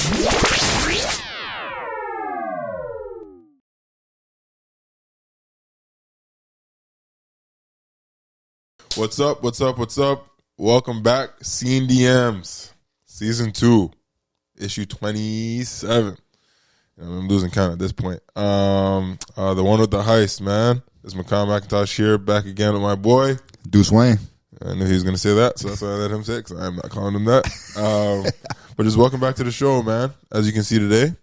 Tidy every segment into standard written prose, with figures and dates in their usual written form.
What's up? What's up? What's up? Welcome back, SceneDMS, Season 2, Issue 27. I'm losing count at this point. The one with the heist, man. It's Makam McIntosh here, back again with my boy. Deuce Wayne. I knew he was going to say that, so that's why I let him say it, because I'm not calling him that. But just welcome back to the show, man. As you can see today,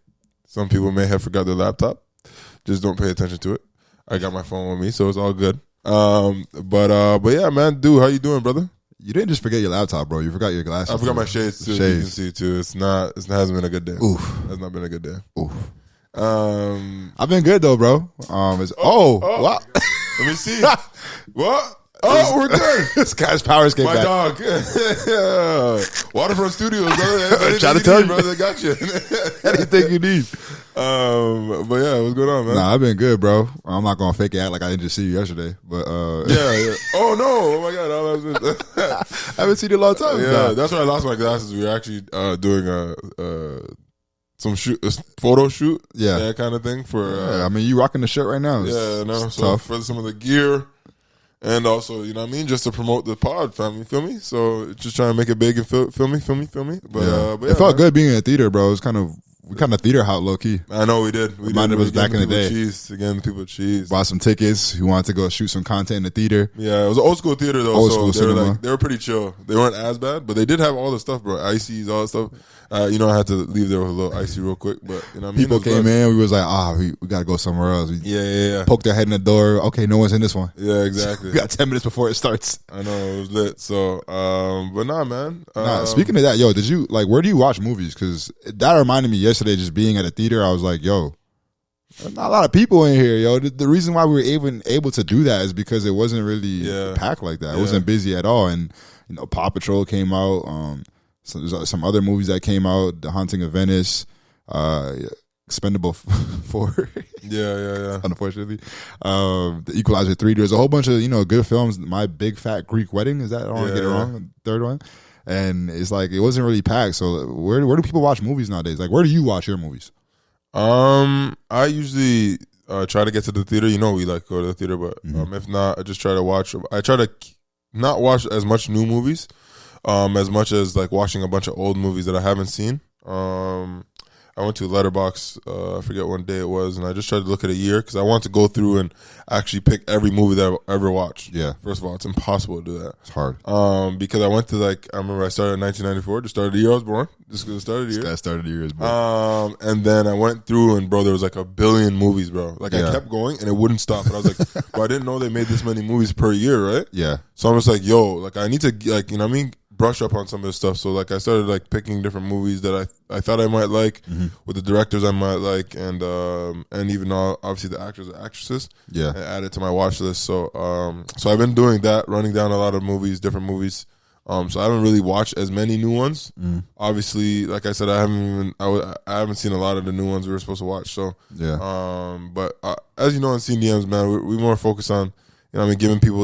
some people may have forgot their laptop. Just don't pay attention to it. I got my phone with me, so it's all good. But yeah, man, dude, how you doing, brother? You didn't just forget your laptop, bro. You forgot your glasses. I forgot my shades too. Shades. You can see too. It hasn't been a good day. Oof. Has not been a good day. Oof. I've been good though, bro. Wow. Let me see. What? Oh, we're good. This guy's powers came my back. Dog. Waterfront Studios, brother. Try to tell you, brother. Got you. Anything you need. But yeah, what's going on, man? Nah, I've been good, bro. I'm not gonna fake it, act like I didn't just see you yesterday, but yeah. Oh no! Oh my god! I haven't seen you in a long time. Yeah, that's why I lost my glasses. We were actually doing some photo shoot, that kind of thing for. I mean, you rocking the shirt right now. So tough. For some of the gear. And also, you know what I mean, just to promote the pod, fam. You feel me? So just trying to make it big and feel me. But yeah, it felt good being in a theater, bro. It was we kind of theater out low key. I know we did. Reminded us back in the day. Again, people cheese. Bought some tickets. Who wanted to go shoot some content in the theater? Yeah, it was an old school theater though. Old school cinema. They were pretty chill. They weren't as bad, but they did have all the stuff, bro. Ices, all that stuff. I had to leave there with a little icy real quick, but you know what I mean? People came in. We was like, we got to go somewhere else. Yeah. Poked their head in the door. Okay, no one's in this one. Yeah, exactly. We got 10 minutes before it starts. I know it was lit. So, but nah, man. Speaking of that, yo, did you where do you watch movies? Because that reminded me yesterday, just being at a theater. I was like, yo, there's not a lot of people in here, yo. The reason why we were even able to do that is because it wasn't really packed like that. It wasn't busy at all. And Paw Patrol came out. So there's some other movies that came out, The Haunting of Venice, Expendable 4. Yeah. Unfortunately. The Equalizer 3. There's a whole bunch of, good films. My Big Fat Greek Wedding, is that? I don't want to get it wrong. Third one. And it's like, it wasn't really packed. So where do people watch movies nowadays? Like, where do you watch your movies? I usually try to get to the theater. We like go to the theater, but if not, I just try to watch. I try to not watch as much new movies. As much as like watching a bunch of old movies that I haven't seen. I went to Letterboxd, I forget what day it was, and I just tried to look at a year because I want to go through and actually pick every movie that I've ever watched. Yeah. First of all, it's impossible to do that. It's hard. Because I went to I remember I started in 1994, just started the year I was born. Just because I started the year. This guy started the year as born. And then I went through and bro, there was like a billion movies, bro. Like I kept going and it wouldn't stop. And I was like, bro, I didn't know they made this many movies per year, right? Yeah. So I'm just like, yo, like I need to like, you know what I mean? Brush up on some of this stuff. So like I started like picking different movies that I thought I might like with the directors I might like and even obviously the actors and actresses. Yeah. And add it to my watch list. So I've been doing that, running down a lot of movies, different movies. So I haven't really watched as many new ones. Obviously, like I said, I haven't seen a lot of the new ones we were supposed to watch. So yeah. But as you know in SceneDMS, man, we more focus on giving people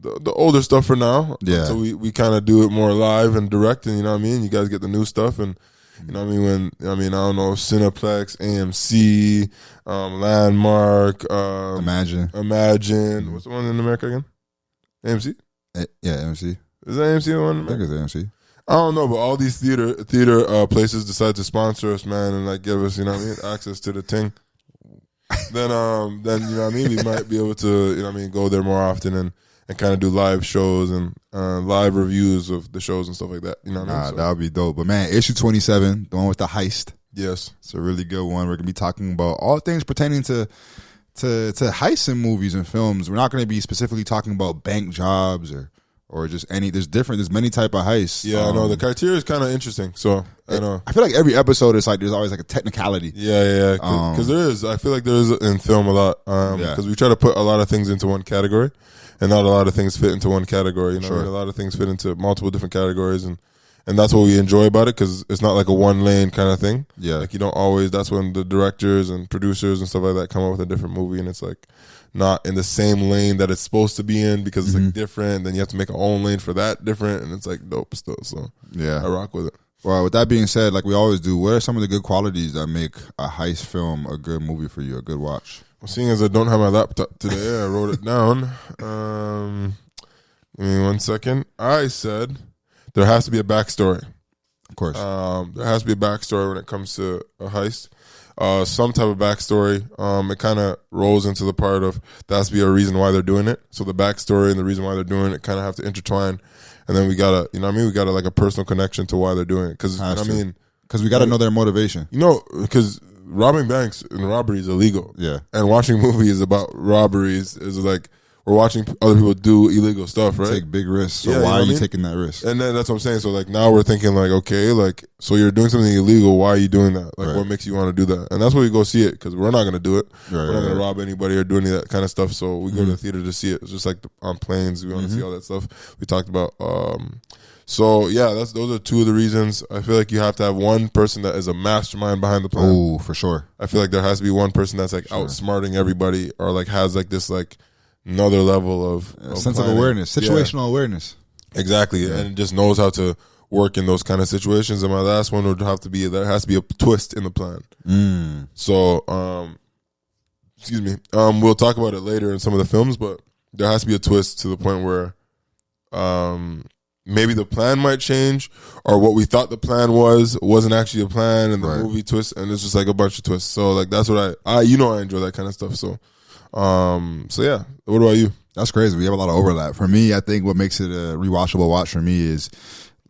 the older stuff for now. Yeah. So we kind of do it more live and direct, and you know what I mean? You guys get the new stuff, and you know what I mean? I don't know, Cineplex, AMC, Landmark, Imagine. What's the one in America again? AMC? Yeah, AMC. Is that AMC the one? I think it's AMC. I don't know, but all these theater places decide to sponsor us, man, and like give us, you know what I mean, access to the thing. Then you know what I mean? We might be able to, you know what I mean, go there more often and kind of do live shows and live reviews of the shows and stuff like that. You know what I mean? So, that would be dope. But man, issue 27, the one with the heist. Yes. It's a really good one. We're going to be talking about all things pertaining to heists in movies and films. We're not going to be specifically talking about bank jobs or just any. There's many type of heists. Yeah, I know. The criteria is kind of interesting. So I know. I feel like every episode is like there's always like a technicality. Yeah. Because there is. I feel like there is in film a lot. Because we try to put a lot of things into one category. And not a lot of things fit into one category. You know, sure. A lot of things fit into multiple different categories, and that's what we enjoy about it because it's not like a one lane kind of thing. Yeah, like you don't always. That's when the directors and producers and stuff like that come up with a different movie, and it's like not in the same lane that it's supposed to be in because it's like different. Then you have to make a own lane for that different, and it's like dope still. So yeah, I rock with it. Well, with that being said, like we always do, what are some of the good qualities that make a heist film a good movie for you, a good watch? Well, seeing as I don't have my laptop today, I wrote it down. Give me 1 second. I said there has to be a backstory. Of course. There has to be a backstory when it comes to a heist. Some type of backstory. It kind of rolls into the part of there has to be a reason why they're doing it. So the backstory and the reason why they're doing it kind of have to intertwine. And then we gotta, you know what I mean? We gotta like a personal connection to why they're doing it. Because, you know what I mean? Because we gotta know their motivation. You know, because robbing banks and robbery is illegal. Yeah. And watching movies about robberies is like, we're watching other people do illegal stuff, right? Take big risks. So why are you taking that risk? And then that's what I'm saying. So like now we're thinking like, okay, like, so you're doing something illegal. Why are you doing that? Like, what makes you want to do that? And that's why we go see it, because we're not going to do it. We're not going to rob anybody or do any of that kind of stuff. So we go to the theater to see it. It's just like on planes. We want to see all that stuff we talked about. So yeah, those are two of the reasons. I feel like you have to have one person that is a mastermind behind the plan. Oh, for sure. I feel like there has to be one person that's like outsmarting everybody, or like has like this like another level of sense of awareness, situational awareness. Exactly, and just knows how to work in those kind of situations. And my last one would have to be, there has to be a twist in the plan. So, excuse me, we'll talk about it later in some of the films, but there has to be a twist to the point where maybe the plan might change, or what we thought the plan wasn't actually a plan, and the movie twist, and it's just like a bunch of twists. So like that's what I enjoy that kind of stuff. So yeah, what about you? That's crazy. We have a lot of overlap. For me, I think what makes it a rewatchable watch for me is,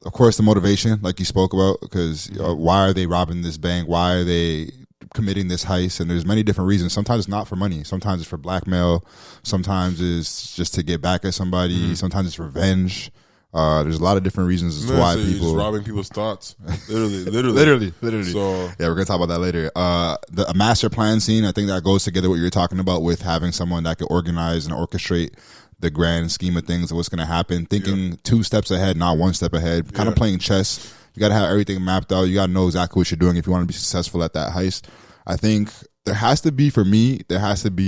of course, the motivation, like you spoke about, because why are they robbing this bank? Why are they committing this heist? And there's many different reasons. Sometimes it's not for money. Sometimes it's for blackmail. Sometimes it's just to get back at somebody. Sometimes it's revenge. There's a lot of different reasons as to why people just robbing people's thoughts. Literally. So yeah, we're gonna talk about that later. A master plan scene, I think that goes together what you're talking about with having someone that can organize and orchestrate the grand scheme of things and what's gonna happen. Thinking 2 steps ahead, not 1 step ahead. Kind of playing chess. You gotta have everything mapped out. You gotta know exactly what you're doing if you want to be successful at that heist. I think there has to be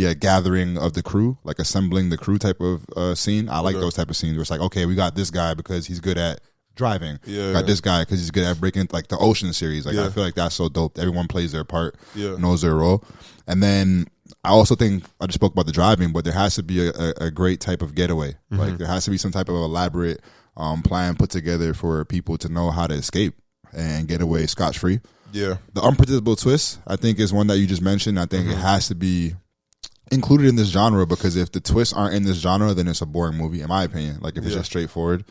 a gathering of the crew, like assembling the crew type of scene. I like those type of scenes where it's like, okay, we got this guy because he's good at driving. Got this guy because he's good at breaking, like the Ocean series. Like I feel like that's so dope. Everyone plays their part, knows their role. And then I also think, I just spoke about the driving, but there has to be a great type of getaway. Like there has to be some type of elaborate plan put together for people to know how to escape and get away scotch-free. Yeah. The unpredictable twist, I think, is one that you just mentioned. I think it has to be included in this genre, because if the twists aren't in this genre, then it's a boring movie, in my opinion. Like if it's just straightforward,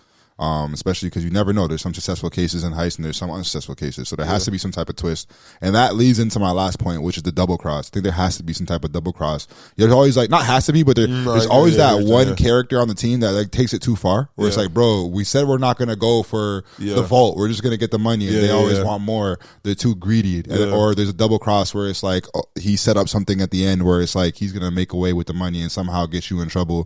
especially because you never know. There's some successful cases in heist and there's some unsuccessful cases. So there has to be some type of twist. And that leads into my last point, which is the double cross. I think there has to be some type of double cross. There's always like, not has to be, but there's always that one character on the team that like takes it too far. Where it's like, bro, we said we're not going to go for the vault. We're just going to get the money. And they always want more. They're too greedy. Or there's a double cross where it's like, he set up something at the end where it's like, he's going to make away with the money and somehow get you in trouble.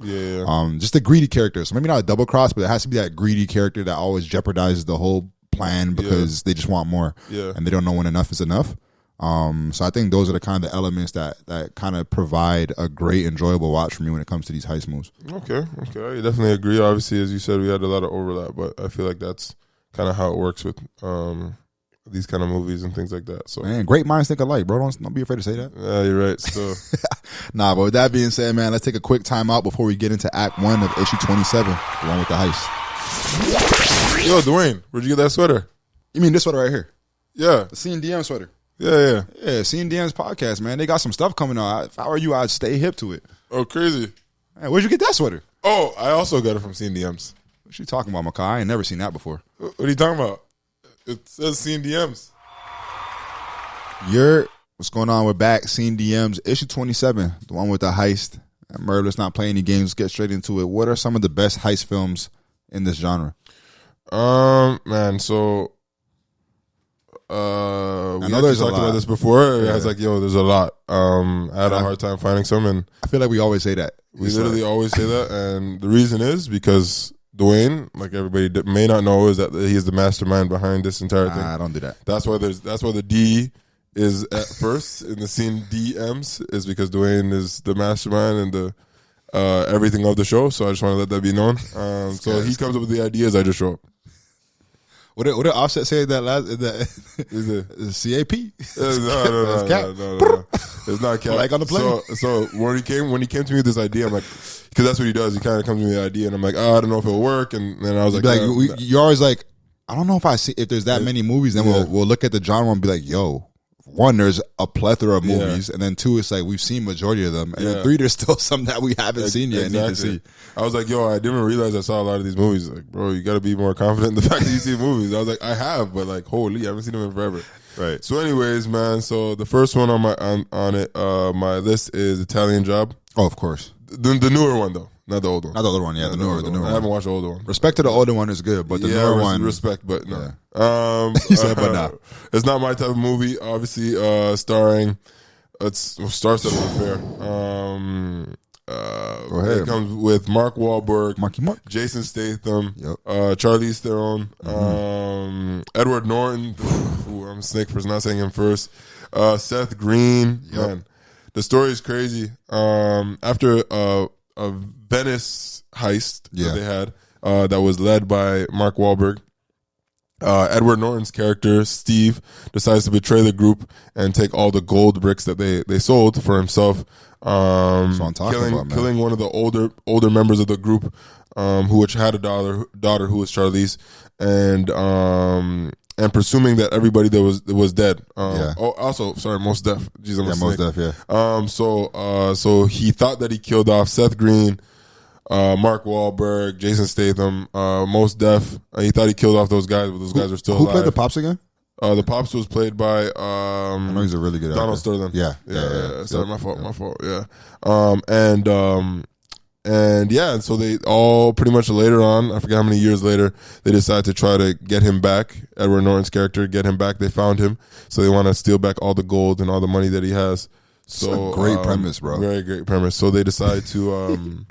Just a greedy character. So maybe not a double cross, but it has to be that greedy character that always jeopardizes the whole plan because they just want more and they don't know when enough is enough. So I think those are the kind of the elements that kind of provide a great, enjoyable watch for me when it comes to these heist moves. Okay, I definitely agree. Obviously, as you said, we had a lot of overlap, but I feel like that's kind of how it works with these kind of movies and things like that. So, man, great minds think alike, bro. Don't be afraid to say that. Yeah, you're right. So, but with that being said, man, let's take a quick time out before we get into Act 1 of issue 27, the one with the heist. Yo, Dwayne, where'd you get that sweater? You mean this sweater right here? Yeah. The SceneDMS sweater. Yeah. SceneDMS podcast, man. They got some stuff coming out. If I were you, I'd stay hip to it. Oh, crazy. Man, where'd you get that sweater? Oh, I also got it from SceneDMS. What you talking about, Makai? I ain't never seen that before. What are you talking about? It says SceneDMS. What's going on? We're back. SceneDMS, issue 27, the one with the heist. And Merv, let's not play any games. Let's get straight into it. What are some of the best heist films in this genre? Man, so we actually talked about this before. I was like, yo, there's a lot. I had a hard time finding some, and I feel like we always say that. We literally always say that, and the reason is because Dwayne, like everybody may not know, is that he's the mastermind behind this entire thing. I don't do that. That's why the D is at first in the SceneDMS, is because Dwayne is the mastermind and the everything of the show. So I just want to let that be known. So he comes up with the ideas, I just show up. What did Offset say that last? Is it CAP? No. It's not cap. Like on the plane. So when he came to me with this idea, I'm like, because that's what he does. He kind of comes to me with the idea, and I'm like, I don't know if it'll work. And then I was like, you're always like, I don't know if there's that many movies. Then we'll look at the genre and be like, yo. One, there's a plethora of movies, and then two, it's like we've seen majority of them, and then three, there's still some that we haven't seen yet and need to see. I was like, yo, I didn't realize I saw a lot of these movies. Like, bro, you got to be more confident in the fact that you see movies. I was like, I have, but like, holy, I haven't seen them in forever. Right. So, anyways, man. So the first one on my list is Italian Job. Oh, of course. The newer one though. Not the old one. Not the older one, yeah. The newer one. I haven't watched the older one. Respect to the older one is good, but the newer one. Respect, but no. Yeah. He said, but no. It's not my type of movie. Obviously, starring. Stars that are fair. Go ahead. It comes with Mark Wahlberg, Mark. Jason Statham, Yep. Charlize Theron, Edward Norton. Ooh, I'm a snake for not saying him first. Seth Green. Yep. Man, the story is crazy. After a Venice heist that they had that was led by Mark Wahlberg. Edward Norton's character, Steve, decides to betray the group and take all the gold bricks that they sold for himself. Killing one of the older members of the group, who had a daughter who was Charlize, and presuming that everybody that was dead. Oh, also, sorry, Mos Def. Jeez, I'm a snake. Mos Def, yeah. So he thought that he killed off Seth Green, Mark Wahlberg, Jason Statham, Mos Def. He thought he killed off those guys, but those guys are still alive. Who played the Pops again? The Pops was played by I know he's a really good actor. Donald Sterling. Yeah. Sorry, my fault. Yeah. And so they all pretty much later on, I forget how many years later, they decide to try to get him back. Edward Norton's character, get him back. They found him, so they want to steal back all the gold and all the money that he has. So it's a great premise, bro. Very great premise. So they decide to.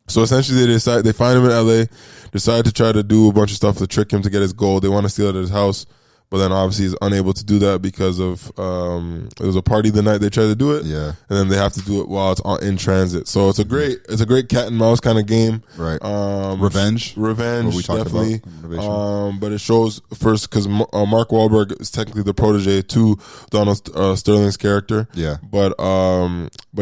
So essentially, they find him in LA, decide to try to do a bunch of stuff to trick him to get his gold. They want to steal it at his house, but then obviously he's unable to do that because of it was a party the night they tried to do it. Yeah, and then they have to do it while it's in transit. So it's a great cat and mouse kind of game. Right. Revenge, definitely. But it shows first because Mark Wahlberg is technically the protege to Donald Sterling's character. Yeah. But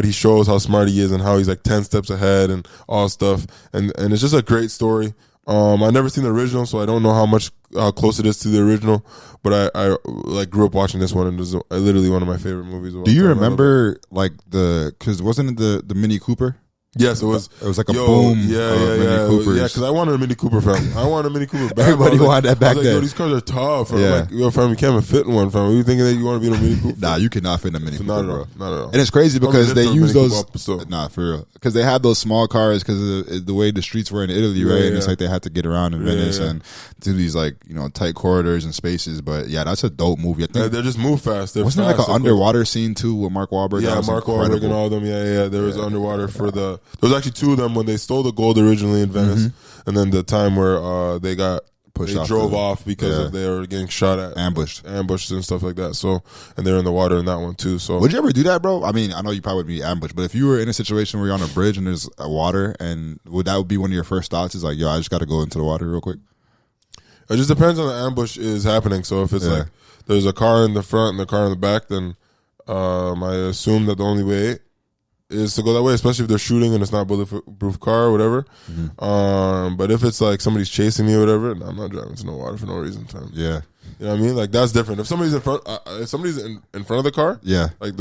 he shows how smart he is and how he's like 10 steps ahead and all stuff. And it's just a great story. I've never seen the original, so I don't know how close it is to the original. But I like grew up watching this one, and it was literally one of my favorite movies. Do you remember because wasn't it the Mini Cooper? Yes, it was. It was like a boom. Yeah, because I wanted a Mini Cooper, fam. I wanted a Mini Cooper back. Everybody wanted that back then. Yo, these cars are tough. Fam. Yeah. Like, yo, fam, you can't even fit in one, fam. Are you thinking that you want to be in a Mini Cooper? Nah, you cannot fit in a Mini Cooper, bro. Not at all. And it's crazy because they use those. Nah, for real. Because they had those small cars because of the way the streets were in Italy, right? And it's like they had to get around in Venice and do these like tight corridors and spaces. But yeah, that's a dope movie. I think they just move fast. Wasn't there like an underwater scene too with Mark Wahlberg? Yeah, Mark Wahlberg and all of them. Yeah. There was underwater for the. There was actually two of them when they stole the gold originally in Venice, and then the time where they drove off because they were getting shot at, ambushed and stuff like that. So, and they're in the water in that one too. So, would you ever do that, bro? I mean, I know you probably would be ambushed, but if you were in a situation where you're on a bridge and there's water, and would that be one of your first thoughts? Is like, yo, I just got to go into the water real quick. It just depends on the ambush is happening. So if it's like there's a car in the front and a car in the back, then I assume that the only way is to go that way, especially if they're shooting and it's not a bulletproof car or whatever. But if it's like somebody's chasing me or whatever, I'm not driving to no water for no reason. Yeah, you know what I mean? Like that's different. If somebody's in front, in front of the car, like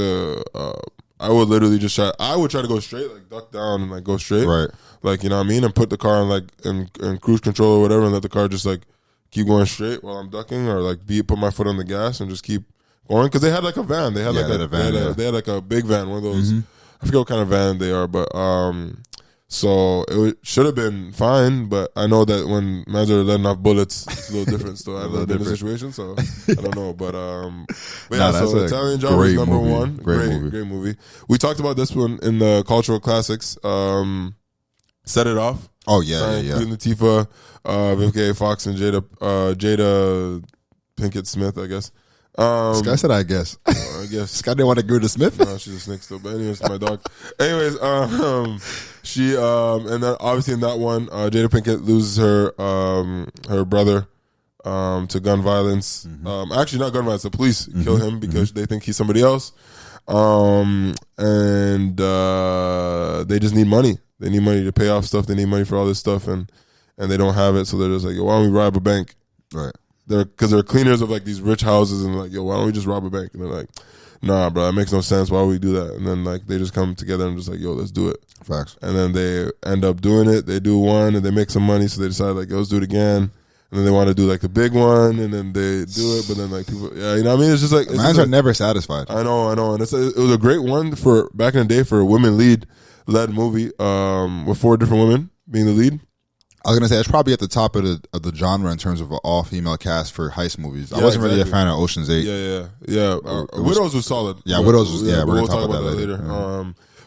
I would literally just I would try to go straight, like duck down and like go straight, right? Like you know what I mean, and put the car in cruise control or whatever, and let the car just like keep going straight while I'm ducking, or like put my foot on the gas and just keep going. Because they had like a van, they had like a big van, one of those. I forget what kind of van they are, but so it should have been fine. But I know that when mans are letting off bullets, it's a little different. So I've been in the situation, so I don't know. But yeah, so Italian Job was number one. Great movie. We talked about this one in the cultural classics. Set It Off. Oh yeah. Queen Latifah, Vivica Fox, and Jada Pinkett Smith, I guess. This guy said, I guess. This guy didn't want to go to Smith. No, she's a snake still. But anyways, my dog. Anyways, she and then obviously in that one, Jada Pinkett loses her brother to gun violence. Actually, not gun violence. The police kill him because they think he's somebody else. And they just need money. They need money to pay off stuff. They need money for all this stuff, and they don't have it. So they're just like, yo, why don't we rob a bank? Right. Because they're cleaners of like these rich houses, and like, yo, why don't we just rob a bank? And they're like, nah, bro, that makes no sense. Why would we do that? And then like they just come together and just like, yo, let's do it. Facts. And then they end up doing it. They do one and they make some money, so they decide like, yo, let's do it again. And then they want to do like the big one, and then they do it. But then like people, yeah, you know what I mean? It's just like Mans are never satisfied. I know, and it was a great one for back in the day for a women led movie with 4 different women being the lead. I was gonna say it's probably at the top of the genre in terms of an all female cast for heist movies. I wasn't really a fan of Ocean's 8. Yeah. Widows was solid. Yeah, Widows was. Yeah, we'll talk about that later.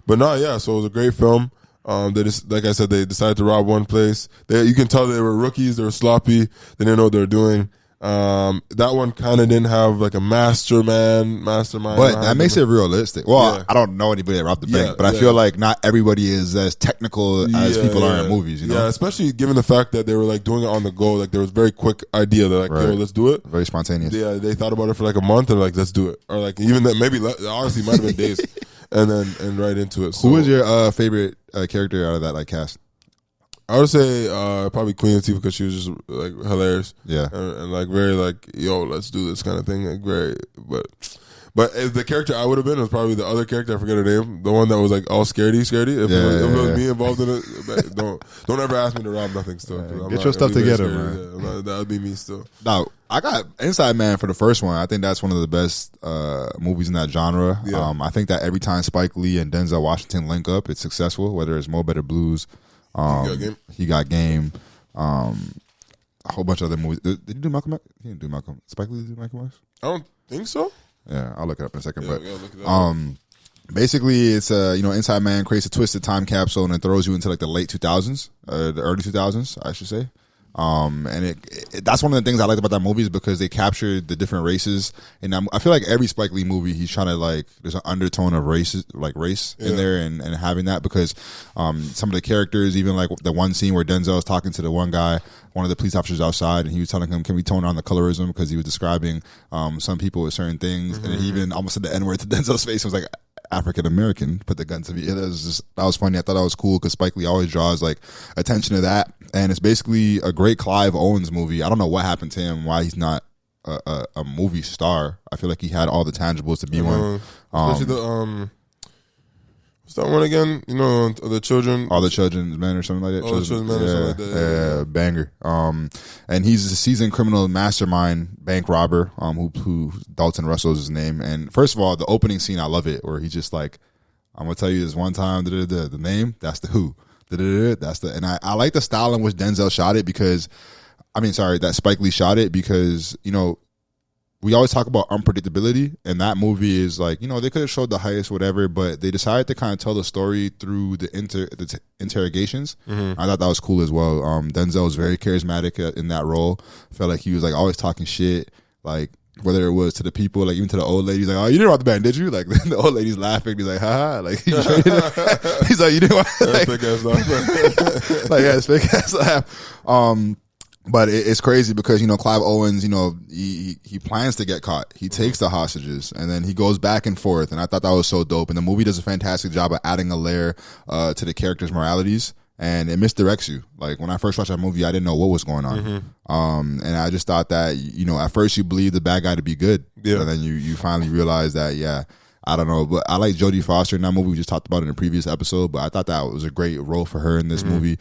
But no, yeah. So it was a great film. They just, like I said, they decided to rob one place. You can tell they were rookies. They were sloppy. They didn't know what they were doing. That one kind of didn't have like a mastermind. But that makes it realistic. Well, I don't know anybody that robbed the bank, but I feel like not everybody is as technical as people are in movies. You know? Yeah, especially given the fact that they were like doing it on the go. Like there was very quick idea. They're like, yo, let's do it. Very spontaneous. Yeah, they thought about it for like a month and like, let's do it. Or like even that maybe honestly might have been days, and right into it. So, who was your favorite character out of that like cast? I would say probably Queen Latifah because she was just like hilarious. Yeah, and like very like, yo, let's do this kind of thing. Like very, but if the character I would have been was probably the other character. I forget her name. The one that was like all scaredy. If it was me involved in it, don't ever ask me to rob nothing. Still, get your stuff together, man. That would be me still. No, I got Inside Man for the first one. I think that's one of the best movies in that genre. Yeah. I think that every time Spike Lee and Denzel Washington link up, it's successful. Whether it's Mo Better Blues. He got game. A whole bunch of other movies. Did he do Malcolm X? He didn't do Malcolm. Spike Lee did Malcolm X? I don't think so. Yeah, I'll look it up in a second. Basically, it's Inside Man creates a twisted time capsule and it throws you into like the late 2000s, the early 2000s, I should say. And that's one of the things I liked about that movie is because they captured the different races. And I feel like every Spike Lee movie, he's trying to like, there's an undertone of race in there and having that because, some of the characters, even like the one scene where Denzel is talking to the one guy, one of the police officers outside, and he was telling him, can we tone down the colorism? Because he was describing, some people with certain things. And he even almost said the N-word to Denzel's face. It was like, African American, put the gun to me. That was funny. I thought that was cool because Spike Lee always draws like attention to that, and it's basically a great Clive Owens movie. I don't know what happened to him, why he's not a movie star. I feel like he had all the tangibles to be one. Especially what's that one again? You know, the children, All the Children's Men or something like that. All the Children's Men or something like that. Yeah, banger. And he's a seasoned criminal mastermind bank robber. Who Dalton Russell's his name. And first of all, the opening scene, I love it, where he's just like, I'm gonna tell you this one time, the name, that's the who, that's the. And I like the style in which Denzel shot it because, that Spike Lee shot it because we always talk about unpredictability, and that movie is like, they could have showed the heist, whatever, but they decided to kind of tell the story through the interrogations. I thought that was cool as well. Denzel was very charismatic in that role. Felt like he was like always talking shit, like whether it was to the people, like even to the old ladies, like, oh, you didn't rob the bank, did you? Like the old lady's laughing. He's like, haha, like he's like, you didn't want like, like yeah, it's fake ass laugh. But it's crazy because, Clive Owens, he plans to get caught. He takes the hostages and then he goes back and forth. And I thought that was so dope. And the movie does a fantastic job of adding a layer to the characters' moralities. And it misdirects you. Like when I first watched that movie, I didn't know what was going on. And I just thought that, at first you believe the bad guy to be good. Yeah. And then you finally realize that, yeah, I don't know, but I like Jodie Foster in that movie. We just talked about it in a previous episode, but I thought that was a great role for her in this movie.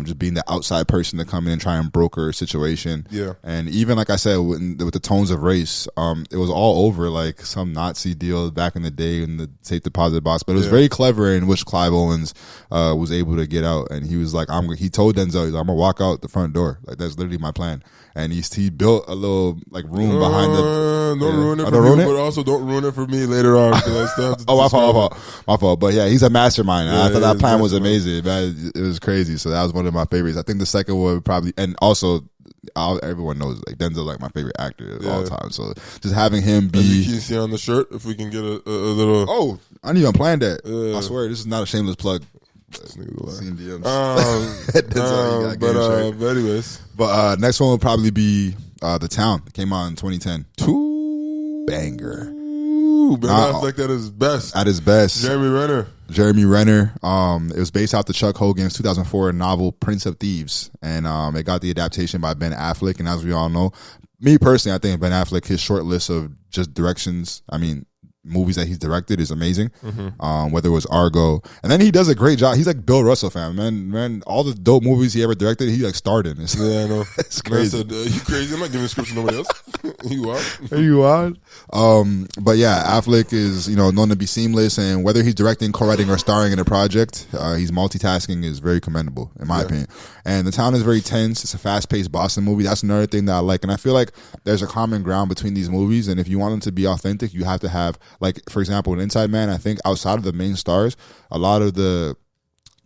Just being the outside person to come in and try and broker a situation. Yeah. And even like I said, with the tones of race, it was all over like some Nazi deal back in the day in the safe deposit box. But it was very clever in which Clive Owens was able to get out. And he was like, he told Denzel, he's like, I'm gonna walk out the front door. Like that's literally my plan. And he built a little like room behind the. Don't ruin it for me, but also don't ruin it for me later on. My fault. But yeah, he's a mastermind. I thought that plan was amazing, man. It was crazy. So that was one of my favorites. I think the second one would probably, and also everyone knows like Denzel like my favorite actor of all time. So just having him be. You can see on the shirt if we can get a little. Oh, I didn't even plan that. I swear this is not a shameless plug. SceneDMS. But anyways, next one will probably be The Town came out in 2010. Banger. Ben Affleck at his best. At his best. Jeremy Renner. It was based off the Chuck Hogan's 2004 novel Prince of Thieves, and it got the adaptation by Ben Affleck. And as we all know, me personally, I think Ben Affleck, his short list of just movies that he's directed is amazing. Whether it was Argo, and then he does a great job. He's like Bill Russell, fam. Man, all the dope movies he ever directed, he like starred in. Yeah, I know. It's crazy. Man said, you crazy? I'm not giving scripts to nobody else. You are. You are. But yeah, Affleck is known to be seamless, and whether he's directing, co-writing, or starring in a project, he's multitasking is very commendable in my opinion. And The Town is very tense. It's a fast-paced Boston movie. That's another thing that I like, and I feel like there's a common ground between these movies. And if you want them to be authentic, you have to have, like, for example, in Inside Man, I think outside of the main stars, a lot of the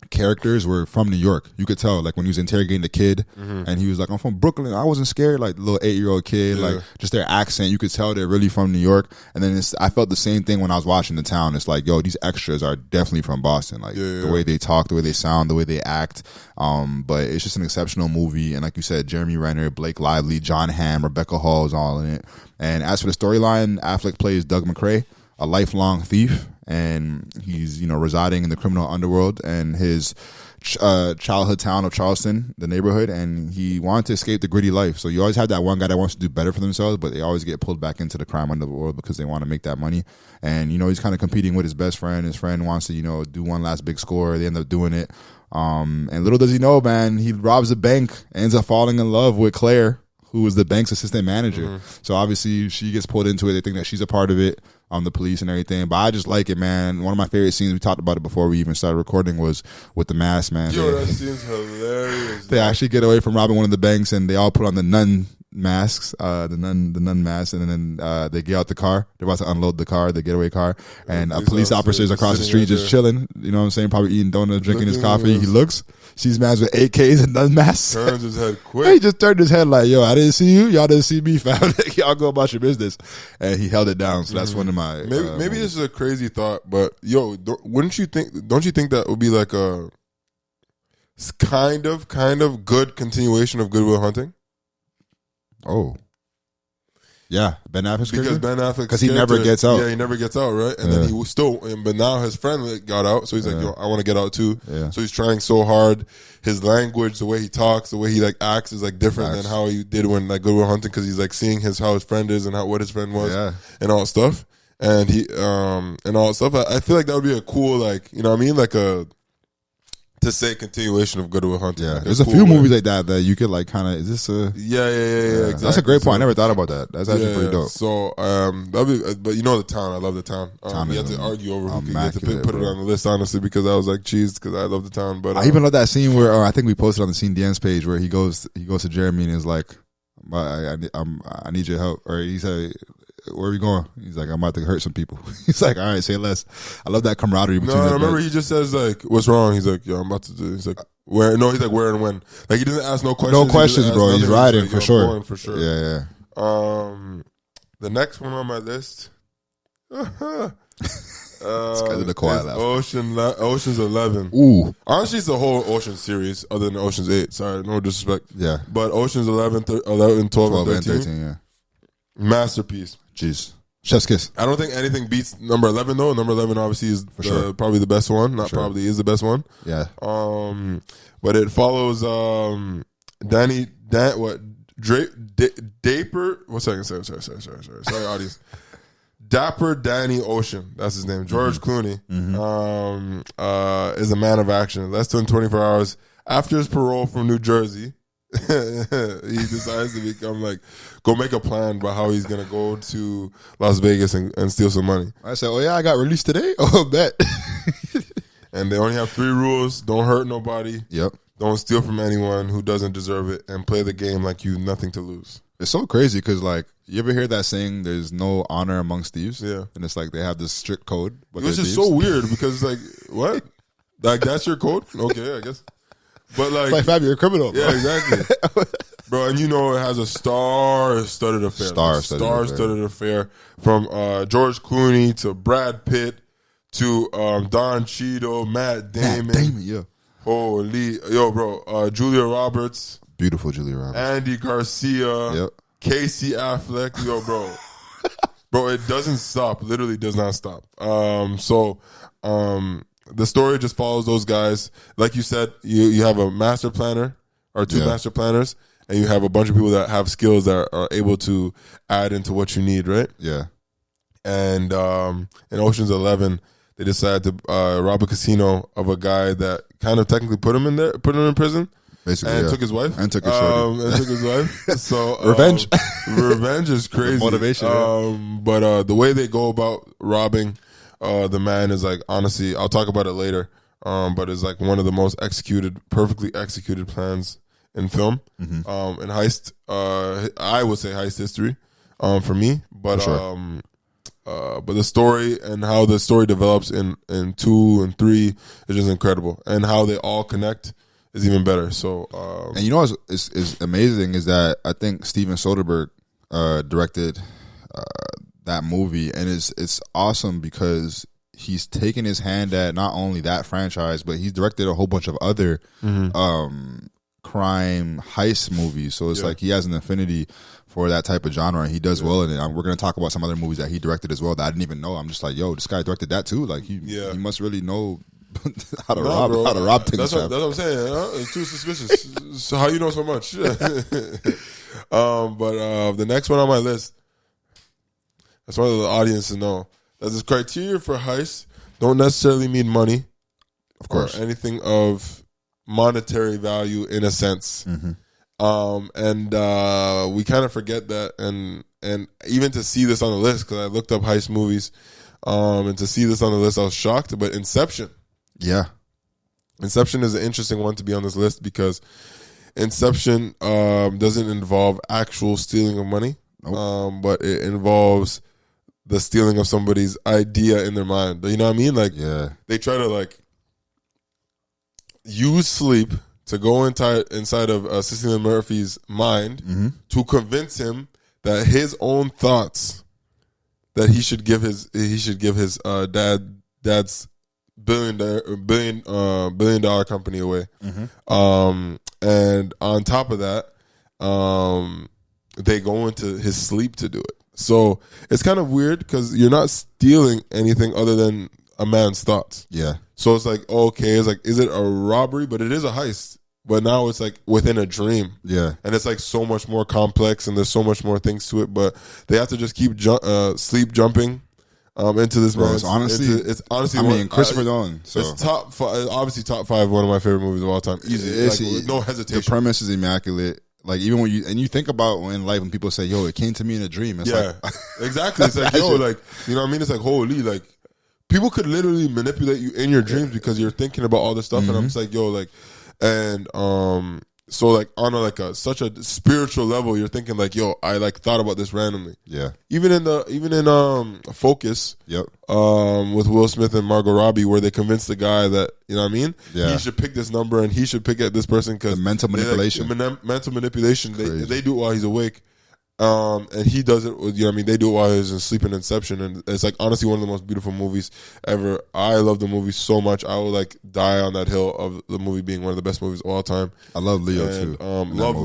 characters were from New York. You could tell, like when he was interrogating the kid, and he was like, "I'm from Brooklyn. I wasn't scared." Like the little 8-year-old kid, like just their accent, you could tell they're really from New York. And then I felt the same thing when I was watching The Town. It's like, yo, these extras are definitely from Boston. Like the way they talk, the way they sound, the way they act. But it's just an exceptional movie. And like you said, Jeremy Renner, Blake Lively, John Hamm, Rebecca Hall is all in it. And as for the storyline, Affleck plays Doug McCrae, a lifelong thief, and he's residing in the criminal underworld and his childhood town of Charleston, the neighborhood, and he wanted to escape the gritty life. So you always have that one guy that wants to do better for themselves, but they always get pulled back into the crime underworld because they want to make that money. And he's kind of competing with his best friend. His friend wants to do one last big score. They end up doing it, and little does he know, man, he robs a bank, ends up falling in love with Claire, who is the bank's assistant manager. So obviously she gets pulled into it. They think that she's a part of it, the police and everything. But I just like it, man. One of my favorite scenes, we talked about it before we even started recording, was with the mask, man. Yo, that scene's hilarious. They actually get away from robbing one of the banks, and they all put on the nun masks, the nun masks, and then they get out the car. They're about to unload the car, the getaway car, and police officers across the street just chilling. You know what I'm saying? Probably eating donuts, drinking his coffee. He looks, sees mans with AKs and nun masks. Turns his head quick. He just turned his head like, yo, I didn't see you. Y'all didn't see me, fam. Y'all go about your business. And he held it down. So that's one of my maybe this is a crazy thought, but yo, don't you think that would be like a kind of good continuation of Good Will Hunting? Oh, yeah, Ben Affleck. Because Ben Affleck, because he never gets out. Yeah, he never gets out, right? And then he was still, but now his friend got out, so he's like, yo, I want to get out too. Yeah. So he's trying so hard. His language, the way he talks, the way he like acts is like different than how he did when like Good Will Hunting, because he's like seeing how his friend is and what his friend was and all that stuff. And he and all that stuff. I feel like that would be a cool, like, you know what I mean, like to say continuation of Good Will Hunting. Yeah, like there's a few movies like that you could like kind of, is this a... Yeah, exactly. That's a great point. I never thought about that. That's actually pretty dope. So, that'd be, but The Town, I love The Town. We had to argue over who could get to put it on the list, honestly, because I was like, cheese, because I love The Town. But I even love that scene where, I think we posted on the SceneDMS page, where he goes to Jeremy and is like, I need your help. Or he said, where are we going? He's like, I'm about to hurt some people. He's like, all right, say less. I love that camaraderie between them. I remember he just says like, what's wrong? He's like, yo, I'm about to do. He's like, where? No, he's like, where and when. Like, he doesn't ask no questions. No questions, bro. He's riding like, for sure. For sure. Yeah. The next one on my list. It's kind of the quiet laugh. Ocean's 11. Ooh. Honestly, it's the whole Ocean series, other than Ocean's 8. Sorry, no disrespect. Yeah. But Ocean's 11, 12, and 13. Yeah. Masterpiece. Jeez. Chef's kiss. I don't think anything beats number 11 though. Number 11 obviously is probably the best one. Not probably is the best one. Yeah. But it follows Daper. What's that? Sorry, audience. Dapper Danny Ocean. That's his name. George Clooney. Is a man of action. Less than 24 hours after his parole from New Jersey. He decides to go make a plan about how he's gonna go to Las Vegas and steal some money. I said, "Oh yeah, I got released today." Oh, bet. And they only have 3 rules: don't hurt nobody. Yep. Don't steal from anyone who doesn't deserve it, and play the game like you nothing to lose. It's so crazy because, like, you ever hear that saying, "There's no honor amongst thieves"? Yeah. And it's like they have this strict code, but it's just so weird because, like, what? Like, that's your code? Okay, I guess. But like Fab, you're a criminal. Bro. Yeah, exactly. Bro, and it has a star-studded affair. Star-studded affair from George Clooney to Brad Pitt to Don Cheadle, Matt Damon. Yeah. Holy, yo, bro. Julia Roberts. Beautiful Julia Roberts. Andy Garcia. Yep. Casey Affleck, yo, bro, it doesn't stop. Literally does not stop. The story just follows those guys. Like you said, you have a master planner or two master planners, and you have a bunch of people that have skills that are able to add into what you need, right? Yeah. And in Ocean's 11, they decided to rob a casino of a guy that kind of technically put him in prison. Basically, and took his wife. And took his wife. So revenge. Revenge is crazy. Motivation. But the way they go about robbing the man is like, honestly, I'll talk about it later. But it's like one of the most perfectly executed plans in film. In heist, I would say heist history for me. But but the story and how the story develops in 2 and 3 is just incredible, and how they all connect is even better. So, and you know what's is amazing is that I think Steven Soderbergh directed that movie, and it's awesome because he's taken his hand at not only that franchise, but he's directed a whole bunch of other crime heist movies. So it's like he has an affinity for that type of genre, and he does well in it. We're going to talk about some other movies that he directed as well that I didn't even know. I'm just like, yo, this guy directed that too. Like he must really know how to rob things. That's what I'm saying. It's too suspicious. So how you know so much? But the next one on my list, I just wanted the audience to know that this criteria for heist don't necessarily mean money, of course, or anything of monetary value in a sense. And we kind of forget that, and even to see this on the list, because I looked up heist movies, and to see this on the list, I was shocked. But Inception is an interesting one to be on this list, because Inception doesn't involve actual stealing of money, but it involves the stealing of somebody's idea in their mind. You know what I mean? Like, they try to like use sleep to go inside of Cillian Murphy's mind to convince him that his own thoughts, that he should give his dad's billion dollar company away. And on top of that, they go into his sleep to do it. So it's kind of weird because you're not stealing anything other than a man's thoughts. Yeah. So it's like, okay, it's like, is it a robbery? But it is a heist. But now it's like within a dream. Yeah. And it's like so much more complex, and there's so much more things to it. But they have to just keep sleep jumping into this. Bro, it's honestly, I mean, Christopher Nolan. So it's obviously top 5, one of my favorite movies of all time. Easy, like, with no hesitation. The premise is immaculate. Like, even when you think about in life when people say, "Yo, it came to me in a dream." It's like, exactly. It's like, yo, like, you know what I mean? It's like, holy, like, people could literally manipulate you in your dreams because you're thinking about all this stuff, and I'm just like, yo, like, and so like on such a spiritual level, you're thinking like, yo, I like thought about this randomly. Yeah. Even in Focus. Yep. With Will Smith and Margot Robbie, where they convinced the guy that, you know what I mean? Yeah. He should pick this number and he should pick at this person because mental manipulation. Mental manipulation. They do it while he's awake. And he does it with, you know what I mean? They do it while he's asleep in Inception. And it's like honestly one of the most beautiful movies ever. I love the movie so much. I will like die on that hill of the movie being one of the best movies of all time. I love Leo too. Love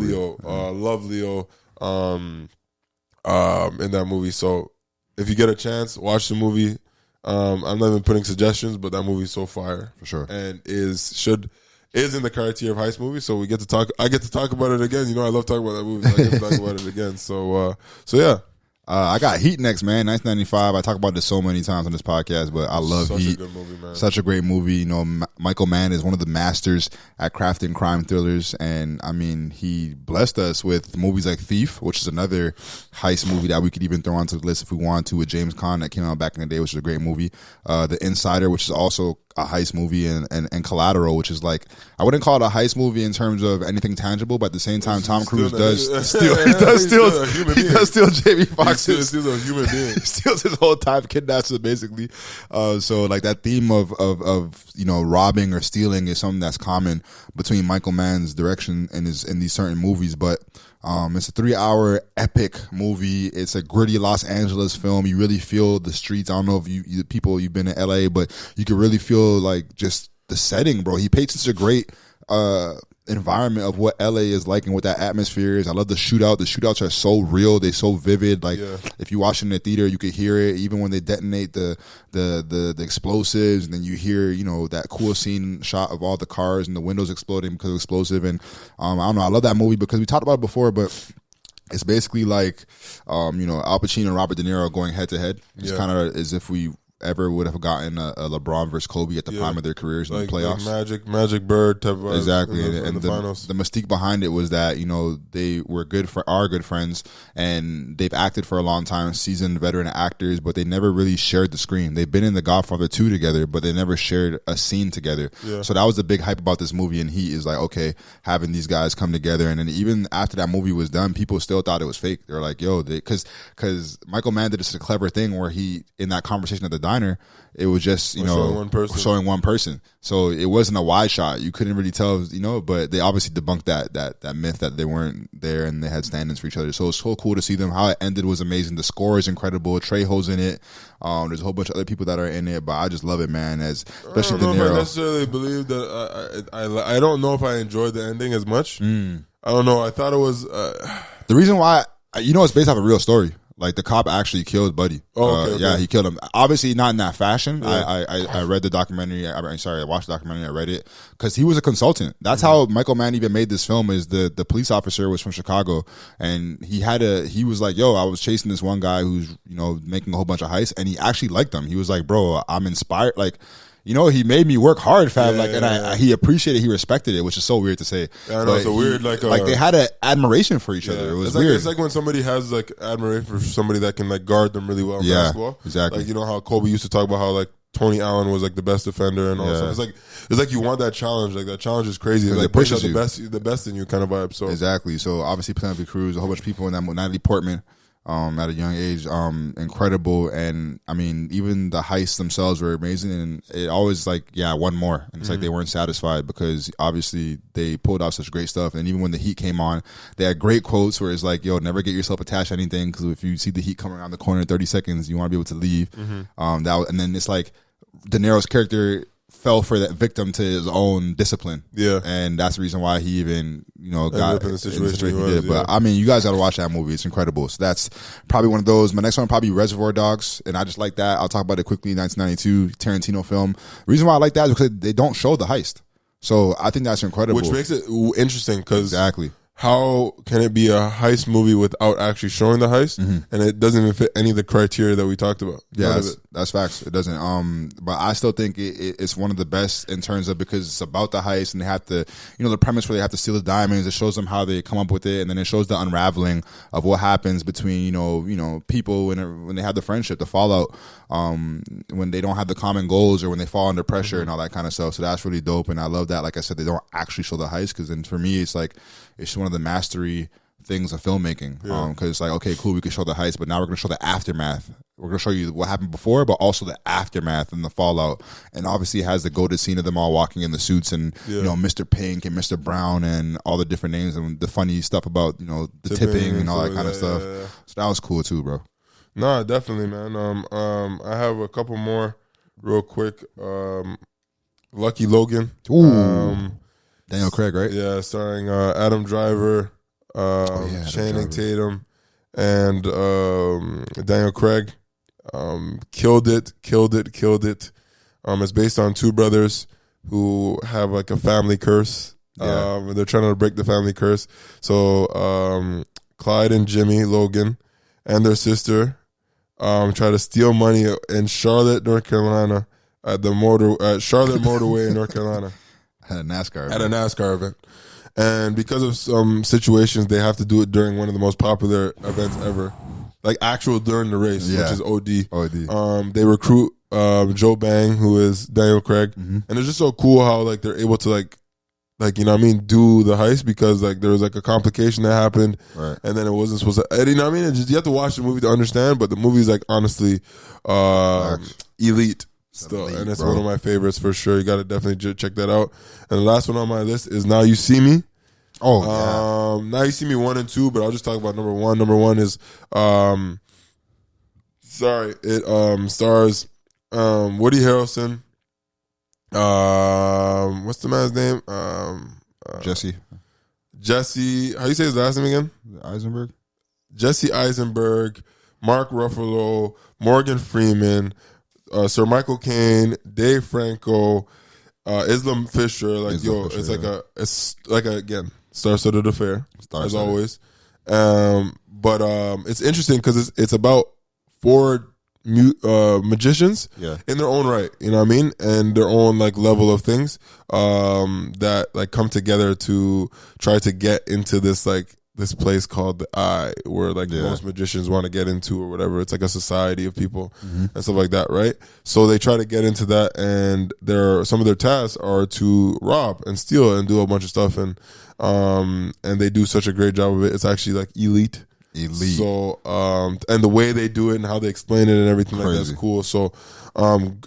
Leo in that movie. So if you get a chance, watch the movie. I'm not even putting suggestions, but that movie's so fire. For sure. And is in the criteria of heist movies, so I get to talk about it again. You know, I love talking about that movie, so I get to talk about it again. So yeah. I got Heat next, man. 1995. I talk about this so many times on this podcast, but I love Heat. Such a good movie, man. Such a great movie. You know, Michael Mann is one of the masters at crafting crime thrillers, and I mean, he blessed us with movies like Thief, which is another heist movie that we could even throw onto the list if we wanted to, with James Caan that came out back in the day, which is a great movie. The Insider, which is also a heist movie, and Collateral, which is like, I wouldn't call it a heist movie in terms of anything tangible, but at the same time, Tom Cruise does steal Jamie Foxx. He steals a human being. He steals his whole time, kidnaps him basically. So like that theme of you know, robbing or stealing is something that's common between Michael Mann's direction in these certain movies, but it's a 3-hour epic movie. It's a gritty Los Angeles film. You really feel the streets. I don't know if you've been to LA, but you can really feel like just the setting, bro. He paints such a great environment of what LA is like and what that atmosphere is. I love the shootout. The shootouts are so real. They're so vivid. Like if you watch it in the theater, you could hear it even when they detonate the explosives, and then you hear, you know, that cool scene shot of all the cars and the windows exploding because of explosive. And I don't know. I love that movie because we talked about it before, but it's basically like, you know, Al Pacino and Robert De Niro going head to head. It's kind of as if we ever would have gotten a LeBron versus Kobe at the prime of their careers in the playoffs. Like Magic Bird type of exactly. In the finals. The mystique behind it was that, you know, they were good friends, and they've acted for a long time, seasoned veteran actors, but they never really shared the screen. They've been in The Godfather 2 together, but they never shared a scene together. So that was the big hype about this movie, and Heat is like, okay, having these guys come together. And then even after that movie was done, people still thought it was fake. They were like, yo, because Michael Mann did this clever thing where he, in that conversation at the diner, it was just, you know, showing one person. So it wasn't a wide shot. You couldn't really tell, you know, but they obviously debunked that myth that they weren't there and they had stand-ins for each other. So it's so cool to see them. How it ended was amazing. The score is incredible. Trejo's in it. There's a whole bunch of other people that are in it, but I just love it, man. Especially De Niro. I don't know if I necessarily believe that. I don't know if I enjoyed the ending as much. I don't know. I thought it was the reason why. You know, it's based off a real story. Like the cop actually killed Buddy. Yeah, he killed him. Obviously not in that fashion. I read the documentary. I watched the documentary. I read it because he was a consultant. That's how Michael Mann even made this film. Is the police officer was from Chicago, and he was like, yo, I was chasing this one guy who's, you know, making a whole bunch of heists, and he actually liked them. He was like, bro, I'm inspired. Like, you know, he made me work hard, fam. He appreciated, he respected it, which is so weird to say. I know, it's a weird, like they had an admiration for each other. It was weird. It's like when somebody has like admiration for somebody that can like guard them really well in basketball. Exactly. Like, you know how Kobe used to talk about how like Tony Allen was like the best defender and all that stuff. It's like you want that challenge. Like that challenge is crazy. It like pushes out the best in you kind of vibe. So exactly. So obviously Penelope Cruz, a whole bunch of people in that, Natalie Portman. At a young age, incredible. And I mean, even the heists themselves were amazing, and it always like, one more, and it's like they weren't satisfied because obviously they pulled out such great stuff. And even when the Heat came on, they had great quotes where it's like, yo, never get yourself attached to anything, because if you see the Heat coming around the corner in 30 seconds, you want to be able to leave. And then it's like De Niro's character fell for that victim to his own discipline. And that's the reason why he even, you know, got in the situation he did. But I mean, you guys got to watch that movie. It's incredible. So that's probably one of those. My next one probably Reservoir Dogs, and I just like that. I'll talk about it quickly. 1992 Tarantino film. The reason why I like that is because they don't show the heist. So I think that's incredible. Which makes it interesting because how can it be a heist movie without actually showing the heist, and it doesn't even fit any of the criteria that we talked about? Yeah, that's facts. It doesn't. But I still think it's one of the best in terms of, because it's about the heist, and they have to, you know, the premise where they have to steal the diamonds. It shows them how they come up with it, and then it shows the unraveling of what happens between you know people when they have the friendship, the fallout, when they don't have the common goals, or when they fall under pressure and all that kind of stuff. So that's really dope, and I love that. Like I said, they don't actually show the heist, because then for me, it's like it's one of the mastery things of filmmaking, because it's like, okay, cool, we can show the heist, but now we're going to show the aftermath. We're going to show you what happened before, but also the aftermath and the fallout. And obviously it has the goated scene of them all walking in the suits, and you know, Mr. Pink and Mr. Brown and all the different names, and the funny stuff about, you know, the tipping and all that kind of stuff. So that was cool too, bro. No, definitely, man. I have a couple more real quick. Lucky Logan. Daniel Craig, right? Yeah, starring Adam Driver, Channing Tatum, and Daniel Craig. Killed it. It's based on two brothers who have like a family curse. They're trying to break the family curse. So Clyde and Jimmy Logan and their sister try to steal money in Charlotte, North Carolina, at the Charlotte Motorway in North Carolina. At a NASCAR event. And because of some situations, they have to do it during one of the most popular events ever. Like actual during the race, which is OD. They recruit Joe Bang, who is Daniel Craig. And it's just so cool how like they're able to like you know what I mean, do the heist, because like there was like a complication that happened, and then it wasn't supposed to. And, you know what I mean? You have to watch the movie to understand, but the movie is like honestly elite. Still, and it's one of my favorites for sure. You got to definitely check that out. And the last one on my list is Now You See Me. Now You See Me 1 and 2, but I'll just talk about number 1. Number 1 is it stars Woody Harrelson. What's the man's name? Jesse How you say his last name again? Eisenberg. Jesse Eisenberg, Mark Ruffalo, Morgan Freeman, Sir Michael Caine, Dave Franco, Islam Fisher. Like Islam Fisher, it's like a again star-studded affair as always. But it's interesting because it's about 4 magicians in their own right, you know what I mean, and their own like level of things that like come together to try to get into this like this place called the Eye, where like most magicians want to get into or whatever. It's like a society of people and stuff like that, right? So they try to get into that, and some of their tasks are to rob and steal and do a bunch of stuff, and they do such a great job of it. It's actually like elite. So and the way they do it and how they explain it and everything like that's cool. So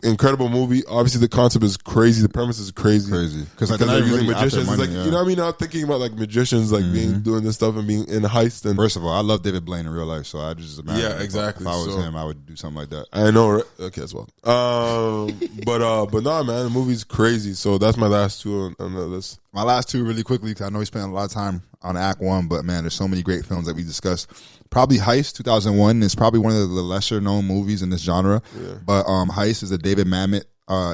incredible movie. Obviously the concept is crazy, the premise is crazy because they're using magicians. It's like you know what I mean, not thinking about like magicians like being doing this stuff and being in a heist. And first of all, I love David Blaine in real life, so I just imagine exactly. If I was him, I would do something like that. I know, right? Okay, as well. But nah, man, the movie's crazy. So that's my last 2 on the list. My last 2 really quickly, because I know we spent a lot of time on Act 1, but man, there's so many great films that we discussed. Probably Heist, 2001, is probably one of the lesser known movies in this genre. Yeah. But Heist is a David Mamet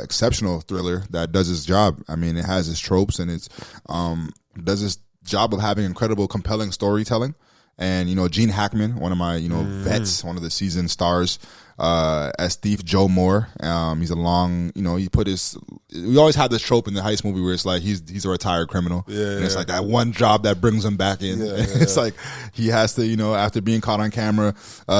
exceptional thriller that does its job. I mean, it has its tropes and it's does its job of having incredible, compelling storytelling. And, you know, Gene Hackman, one of my, you know, vets, one of the seasoned stars, as thief Joe Moore. He's a long, you know, we always have this trope in the heist movie where it's like he's a retired criminal. And it's like that one job that brings him back in. It's like he has to, you know, after being caught on camera,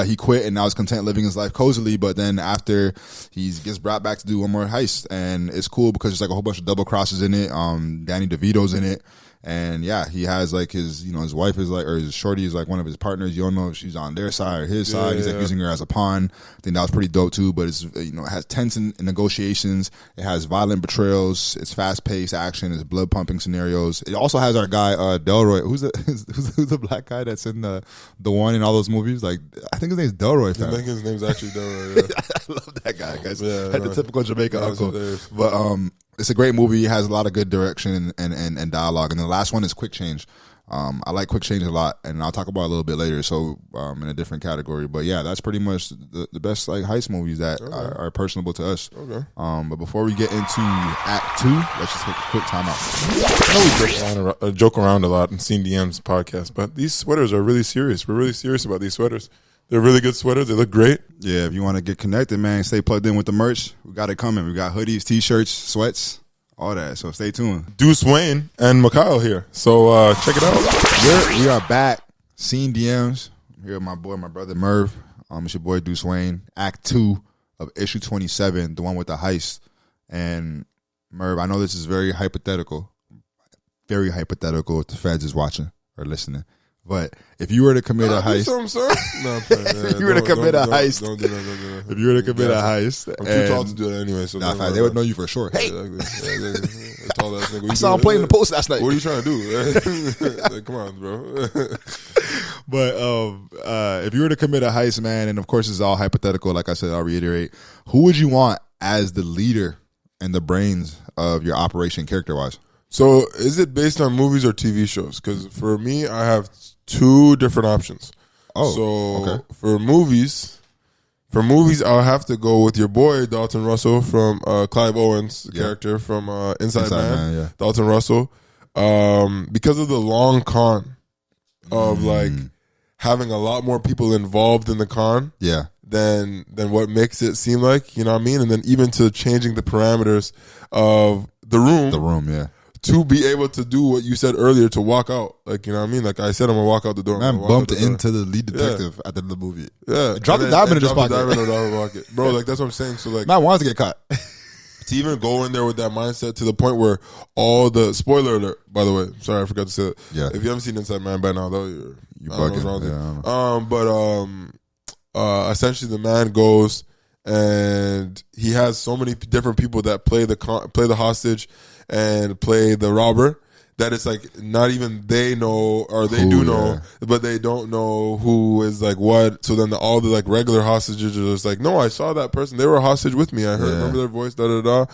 he quit and now he's content living his life cozily. But then after he gets brought back to do one more heist, and it's cool because there's like a whole bunch of double crosses in it. Danny DeVito's in it. And yeah, he has like his, you know, his wife is like, or his shorty is like one of his partners. You don't know if she's on their side or his side. He's like using her as a pawn. I think that was pretty dope too. But it's, you know, it has tense in negotiations. It has violent betrayals. It's fast paced action. It's blood pumping scenarios. It also has our guy Delroy, who's the black guy that's in the one in all those movies. Like I think his name's Delroy. I think his name's actually Delroy. Yeah. I love that guy, guys. The typical Jamaican uncle. But it's a great movie. It has a lot of good direction and dialogue. And the last one is Quick Change. I like Quick Change a lot, and I'll talk about it a little bit later. So in a different category, but yeah, that's pretty much the best like heist movies that are personable to us. Okay. But before we get into Act 2, let's just take a quick time out. I know we joke around a lot in SceneDMS podcast, but these sweaters are really serious. We're really serious about these sweaters. They're really good sweaters. They look great. Yeah, if you want to get connected, man, stay plugged in with the merch. We got it coming. We got hoodies, t-shirts, sweats, all that. So stay tuned. Deuce Wayne and Mikhail here. So check it out. We are back. SceneDMS. I'm here with my brother Merv. It's your boy Deuce Wayne. Act 2 of issue 27, the one with the heist. And Merv, I know this is very hypothetical if the feds is watching or listening. But if you were to commit a heist, if you were to commit a heist, if you were to commit a heist, I'm too tall to do it anyway. So they would know you for sure. Hey, I saw him playing the post last night. What are you trying to do? Like, come on, bro. But if you were to commit a heist, man, and of course it's all hypothetical. Like I said, I'll reiterate. Who would you want as the leader and the brains of your operation, character-wise? So is it based on movies or TV shows? Because for me, I have 2 different options. Okay. For movies, I'll have to go with your boy Dalton Russell from Clive Owen's character from Inside Man. Dalton Russell, because of the long con of like having a lot more people involved in the con. Yeah. Than what makes it seem like, you know what I mean? And then even to changing the parameters of the room. The room, yeah. To be able to do what you said earlier, to walk out. Like, you know what I mean? Like I said, I'm going to walk out the door. Man bumped into the lead detective at the end of the movie. Yeah. Dropped the diamond in his pocket. Bro, like that's what I'm saying. So like, man wanted to get caught. To even go in there with that mindset to the point where all the, spoiler alert, by the way, sorry, I forgot to say that. Yeah. If you haven't seen Inside Man by now, though, you're bugging. Essentially the man goes and he has so many different people that play the hostage and play the robber that it's like not even they know, or they do know, but they don't know who is like what. So then all the like regular hostages are just like, no, I saw that person. They were a hostage with me. I heard, remember their voice, da da da.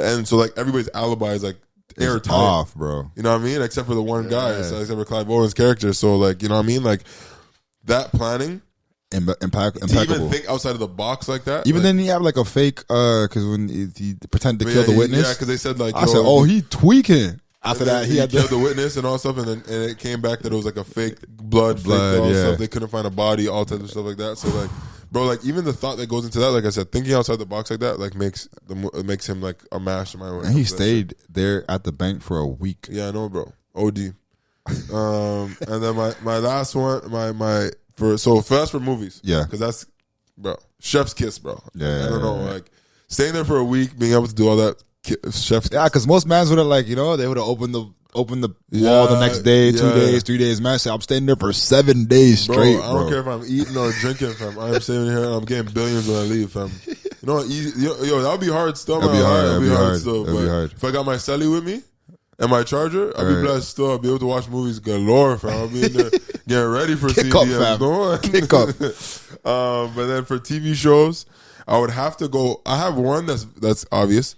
And so like everybody's alibi is like airtight. Off, bro. You know what I mean? Except for the one guy, so except for Clive Owen's character. So like, you know what I mean? Like that planning, Impeccable. to even think outside of the box like that. Even like, then, he had like a fake because when he pretended to kill the witness. Yeah, because they said like, I said, "Oh, he tweaking." After that, he had killed the witness and all stuff, and it came back that it was like a fake blood, fake all stuff. They couldn't find a body, all types of stuff like that. So like, bro, like even the thought that goes into that, like I said, thinking outside the box like that, like makes him like a mastermind. And he stayed there at the bank for a week. Yeah, I know, bro. OD. And then my last one, first for movies, yeah, because that's, bro, chef's kiss, bro. Yeah, I don't know, like staying there for a week, being able to do all that. Chef's yeah, because most mans would have like, you know, they would have opened the wall the next day, 2 days, 3 days. Man, I'm staying there for 7 days straight. Bro, I don't care if I'm eating or drinking, fam. I'm staying here and I'm getting billions when I leave, fam. You know, yo, that would be hard still. It'll be hard still. It'll be hard. If I got my celly with me and my charger, I'll be blessed still. I'll be able to watch movies galore, fam. I'll be in there getting ready for Kick CDMs. up, fam. Kick up. But then for TV shows, I would have to go. I have one that's obvious.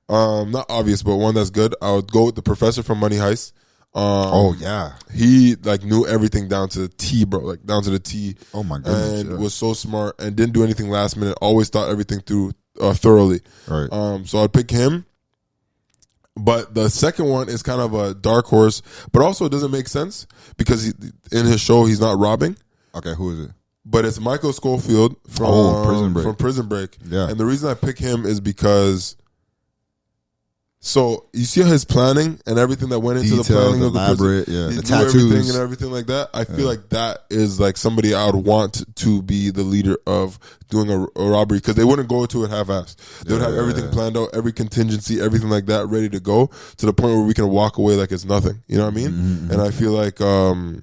Not obvious, but one that's good. I would go with the professor from Money Heist. Oh yeah, he like knew everything down to the T, bro. Like down to the T. Oh my goodness, and was so smart and didn't do anything last minute. Always thought everything through thoroughly. Right. So I'd pick him. But the second one is kind of a dark horse, but also it doesn't make sense because in his show he's not robbing. Okay, who is it? But it's Michael Scofield from Prison Break. From Prison Break. Yeah. And the reason I pick him is because. So you see his planning and everything that went into the planning of the prison, the tattoos and everything like that. I feel like that is like somebody I would want to be the leader of doing a robbery, because they wouldn't go into it half-assed. They would have everything planned out, every contingency, everything like that, ready to go to the point where we can walk away like it's nothing. You know what I mean? Mm-hmm. And I feel like, so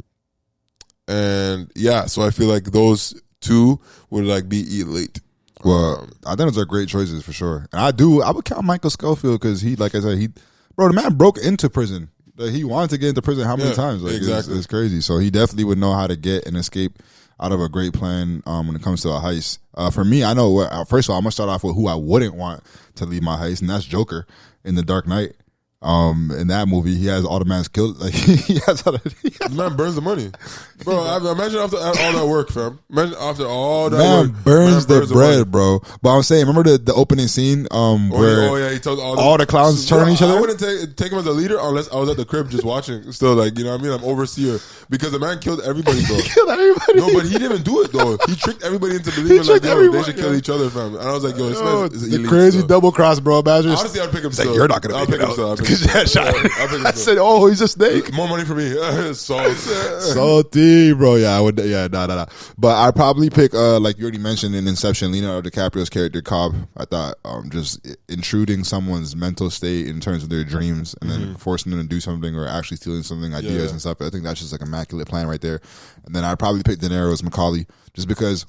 I feel like those two would like be elite. Well, I think those are great choices for sure. And I would count Michael Scofield because he, like I said, the man broke into prison. Like, he wanted to get into prison how many times? Like, exactly. It's crazy. So he definitely would know how to get and escape out of a great plan when it comes to a heist. For me, I know, first of all, I'm going to start off with who I wouldn't want to lead my heist, and that's Joker in The Dark Knight. In that movie, he has all the man's killed. Like, the man burns the money, bro. Imagine after all that work, fam. Imagine after all that work, burns the bread, bro. But I'm saying, remember the opening scene, where he told all the clowns turn each other. I wouldn't take him as a leader unless I was at the crib just watching. Still, like, you know what I mean? I'm overseer, because the man killed everybody, bro. He killed everybody. No, but he didn't even do it though. He tricked everybody into believing like they should kill each other, fam. And I was like, yo, this man is elite, the crazy still. Double cross, bro. Badgers. Honestly, I'd pick him. Still. Like, you're not gonna make it out because you had shot. I said, oh, he's a snake. More money for me. Salty, bro. Yeah, I would. Yeah, nah. But I'd probably pick, like you already mentioned in Inception, Leonardo DiCaprio's character Cobb. I thought just intruding someone's mental state in terms of their dreams and then forcing them to do something or actually stealing something, ideas and stuff. I think that's just like immaculate plan right there. And then I'd probably pick De Niro's Macaulay, just because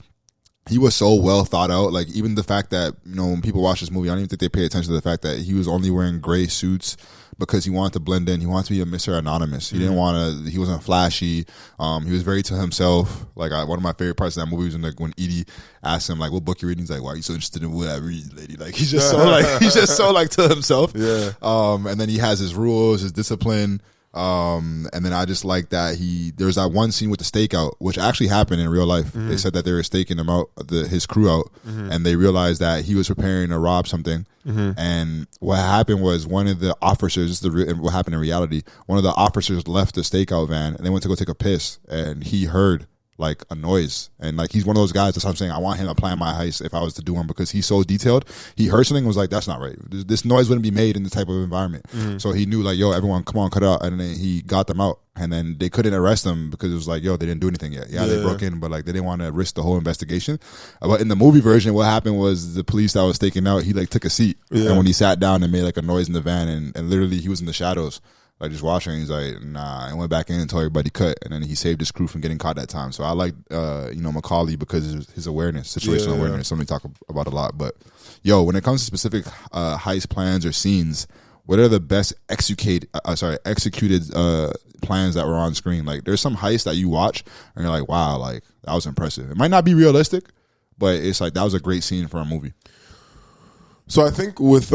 he was so well thought out. Like, even the fact that, you know, when people watch this movie, I don't even think they pay attention to the fact that he was only wearing gray suits because he wanted to blend in. He wanted to be a Mr. Anonymous. He didn't want to, he wasn't flashy. He was very to himself. Like, one of my favorite parts of that movie was when Edie asked him, like, what book you reading? He's like, why are you so interested in what I read, lady? Like, he's just so like to himself. Yeah. And then he has his rules, his discipline. And then I just like that there's that one scene with the stakeout, which actually happened in real life. They said that they were staking him out, his crew out, and they realized that he was preparing to rob something. And what happened was one of the officers, what happened in reality, one of the officers left the stakeout van and they went to go take a piss, and he heard like a noise, and like he's one of those guys. That's what I'm saying. I want him to plan my heist if I was to do one, because he's so detailed. He heard something and was like, that's not right. This noise wouldn't be made in this type of environment. So he knew, like, yo, everyone come on, cut out. And then he got them out, and then they couldn't arrest them because it was like, yo, they didn't do anything yet. They broke in, but like they didn't want to risk the whole investigation. But in the movie version, what happened was the police that was staking out, he like took a seat, and when he sat down and made like a noise in the van, and literally he was in the shadows, like just watching. He's like, nah, and went back in and told everybody cut, and then he saved his crew from getting caught that time. So I like, Macaulay because of his awareness, situational awareness, something we talk about a lot. But yo, when it comes to specific heist plans or scenes, what are the best executed plans that were on screen? Like, there's some heists that you watch and you're like, wow, like that was impressive. It might not be realistic, but it's like that was a great scene for a movie. So I think with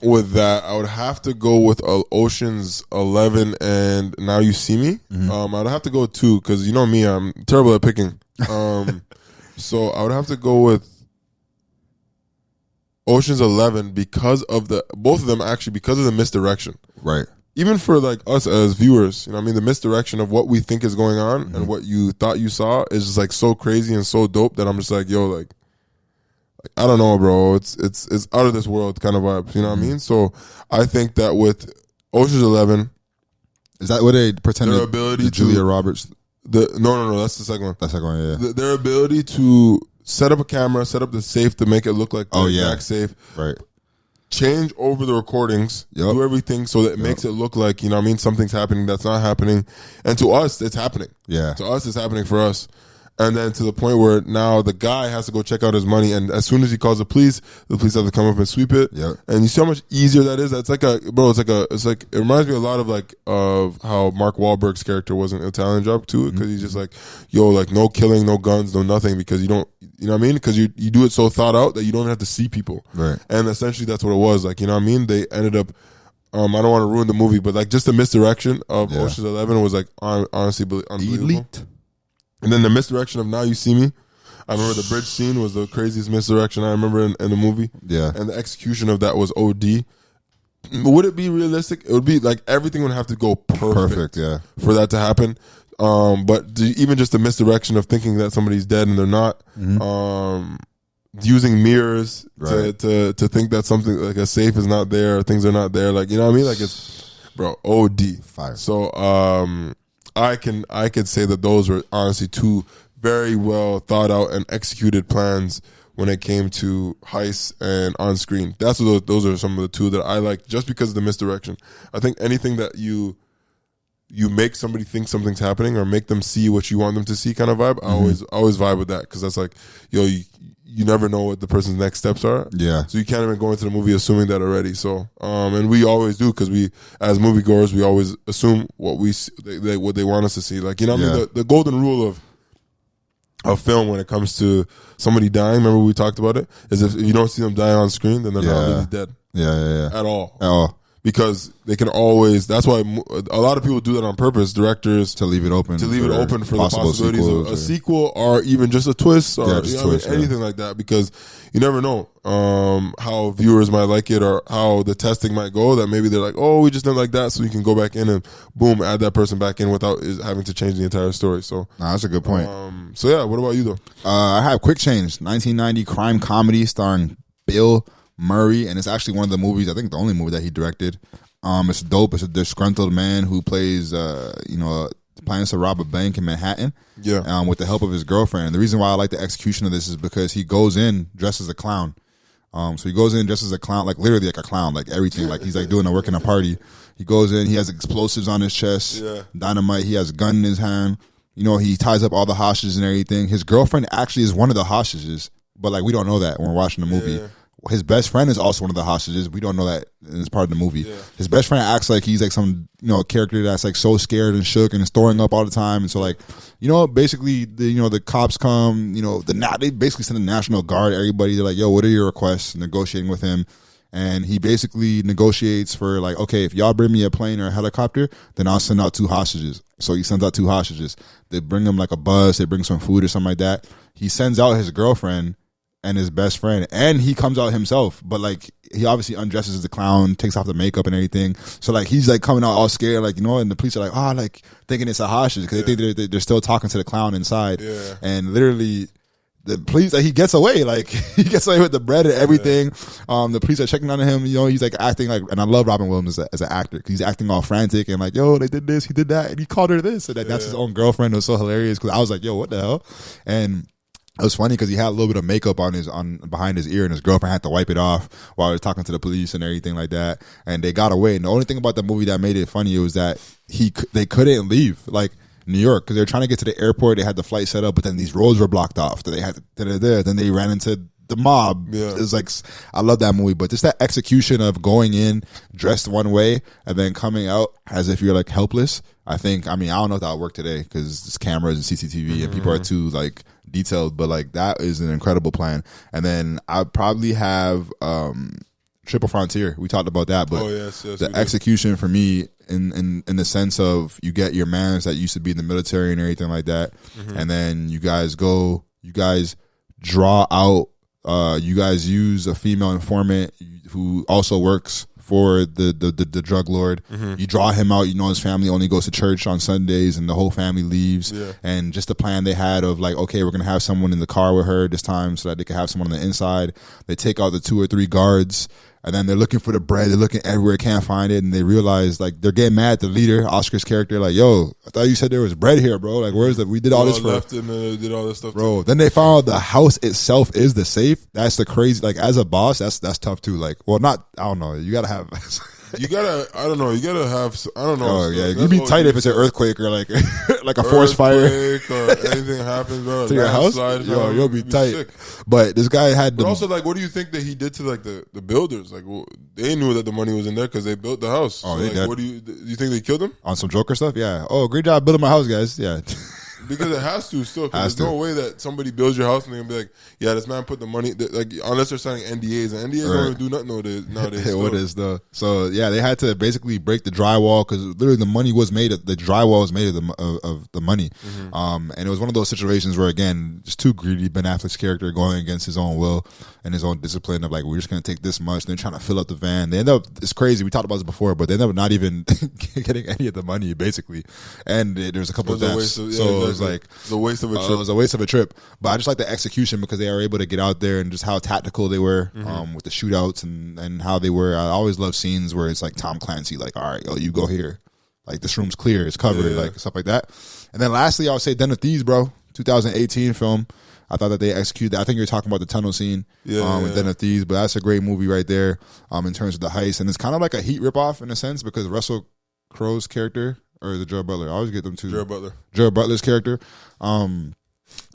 with that, I would have to go with Ocean's 11 and Now You See Me. I'd have to go 2 because you know me, I'm terrible at picking. So I would have to go with Ocean's 11 because of both of them actually because of the misdirection. Right. Even for like us as viewers, you know what I mean? The misdirection of what we think is going on and what you thought you saw is just like so crazy and so dope that I'm just like, yo, like I don't know, bro. It's out of this world kind of vibes. You know what I mean? So I think that with Ocean's 11, is that what they pretended? Their ability to Julia Roberts. No. That's the second one. That second one, yeah. Their ability to set up a camera, set up the safe to make it look like the exact safe. Right. Change over the recordings, do everything so that it makes it look like, you know what I mean, something's happening that's not happening. And to us, it's happening. Yeah. To us, it's happening for us. And then to the point where now the guy has to go check out his money, and as soon as he calls the police have to come up and sweep it. Yep. And you see how much easier that is? It's like it reminds me a lot of how Mark Wahlberg's character was in Italian Job too, because he's just like, yo, like no killing, no guns, no nothing, because you don't, you know what I mean? Because you do it so thought out that you don't have to see people. Right. And essentially that's what it was. Like, you know what I mean? They ended up, I don't want to ruin the movie, but like just the misdirection of Ocean's 11 was like honestly unbelievable. Elite. And then the misdirection of Now You See Me. I remember the bridge scene was the craziest misdirection I remember in the movie. Yeah. And the execution of that was OD. Would it be realistic? It would be like everything would have to go perfect for that to happen. But even just the misdirection of thinking that somebody's dead and they're not. Using mirrors to think that something like a safe is not there or things are not there. Like, you know what I mean? Like it's, bro, OD. Fire. So, I could say that those were honestly 2 very well thought out and executed plans when it came to Heist and On Screen. Those are some of the 2 that I like just because of the misdirection. I think anything that you make somebody think something's happening or make them see what you want them to see kind of vibe, I always vibe with that because that's like, yo, you never know what the person's next steps are. Yeah. So you can't even go into the movie assuming that already. So, and we always do because we, as moviegoers, we always assume what what they want us to see. Like, you know what I mean? The golden rule of film when it comes to somebody dying, remember we talked about it, is if you don't see them die on screen, then they're not really dead. Yeah. At all. Because they can always. That's why a lot of people do that on purpose. Directors to leave it open for the possibilities of a sequel or even just a twist or anything like that. Because you never know how viewers might like it or how the testing might go. That maybe they're like, oh, we just didn't like that, so you can go back in and boom, add that person back in without having to change the entire story. So that's a good point. So yeah, what about you though? I have Quick Change, 1990 crime comedy starring Bill Murray, and it's actually one of the movies, I think the only movie that he directed. It's dope. It's a disgruntled man who plays, plans to rob a bank in Manhattan. Yeah. With the help of his girlfriend. And the reason why I like the execution of this is because he goes in dressed as a clown. So he goes in dressed as a clown, like literally like a clown, like everything, like he's like doing a work in a party. He goes in, he has explosives on his chest, dynamite. He has a gun in his hand. You know, he ties up all the hostages and everything. His girlfriend actually is one of the hostages, but like we don't know that when we're watching the movie. Yeah. His best friend is also one of the hostages. We don't know that it's part of the movie. Yeah. His best friend acts like he's like some, character that's like so scared and shook and is throwing up all the time. And so like, basically the cops come, they basically send the National Guard, everybody. They're like, yo, what are your requests? Negotiating with him. And he basically negotiates for like, okay, if y'all bring me a plane or a helicopter, then I'll send out 2 hostages. So he sends out 2 hostages. They bring him like a bus. They bring some food or something like that. He sends out his girlfriend and his best friend, and he comes out himself, but like he obviously undresses as a clown, takes off the makeup and everything. So like he's like coming out all scared, like and the police are like, like thinking it's a hostage because they think they're still talking to the clown inside. Yeah. And literally, the police, like he gets away, like he gets away with the bread and everything. The police are checking on him. He's like acting like, and I love Robin Williams as an actor because he's acting all frantic and like, yo, they did this, he did that, and he called her this, and that's his own girlfriend. It was so hilarious because I was like, yo, what the hell, and. It was funny because he had a little bit of makeup on behind his ear, and his girlfriend had to wipe it off while he was talking to the police and everything like that. And they got away. And the only thing about the movie that made it funny was that they couldn't leave like New York because they were trying to get to the airport. They had the flight set up, but then these roads were blocked off. So they had to then they ran into the mob. Yeah. It was like, I love that movie, but just that execution of going in dressed one way and then coming out as if you're like helpless. I don't know if that'll work today because it's cameras and CCTV and people are too like detailed, but like that is an incredible plan. And then I'd probably have Triple Frontier. We talked about that, but yes, the execution for me in the sense of you get your mans that used to be in the military and everything like that, and then you guys draw out, you guys use a female informant who also works for the drug lord. You draw him out. You know, his family only goes to church on Sundays, and the whole family leaves. And just the plan they had of like, okay, we're gonna have someone in the car with her this time, so that they can have someone on the inside. They take out the 2 or 3 guards, and then they're looking for the bread. They're looking everywhere, can't find it, and they realize like they're getting mad at the leader, Oscar's character, like, yo, I thought you said there was bread here, bro. Like, where's the? We did all this for. Left and did all this stuff, bro. Then they found out the house itself is the safe. That's the crazy. Like, as a boss, that's tough too. Like, well, not. I don't know. You gotta have. You gotta, I don't know. You gotta have, I don't know. Oh yeah, you'd be tight if it's an earthquake or like like a forest fire. Or anything happens to your house. Yo, you'll be tight. Sick. But this guy had. But also, like, what do you think that he did to like the builders? Like, well, they knew that the money was in there because they built the house. Oh, so, they like, did. what do you think they killed him on some Joker stuff? Yeah. Oh, great job building my house, guys. Yeah. Because it has to still. Because there's no way that somebody builds your house and they're gonna be like, yeah, this man put the money. Like, unless they're signing NDAs, and NDAs don't do nothing nowadays. What is the? So yeah, they had to basically break the drywall because literally the money was made. The drywall was made of the money. And it was one of those situations where again, just too greedy. Ben Affleck's character going against his own will and his own discipline of like, we're just gonna take this much. And they're trying to fill up the van. They end up. It's crazy. We talked about this before, but they end up not even getting any of the money basically. And there's a couple of deaths. So it was like the waste of a trip. It was a waste of a trip. But I just like the execution because they are able to get out there and just how tactical they were with the shootouts and how they were. I always love scenes where it's like Tom Clancy, like, all right, yo, you go here. Like, this room's clear, it's covered, like stuff like that. And then lastly, I would say Den of Thieves, bro. 2018 film. I thought that they executed that. I think you're talking about the tunnel scene with Den of Thieves, but that's a great movie right there in terms of the heist. And it's kind of like a Heat ripoff in a sense because Russell Crowe's character, or the Gerard Butler, I always get them too. Gerard Butler's character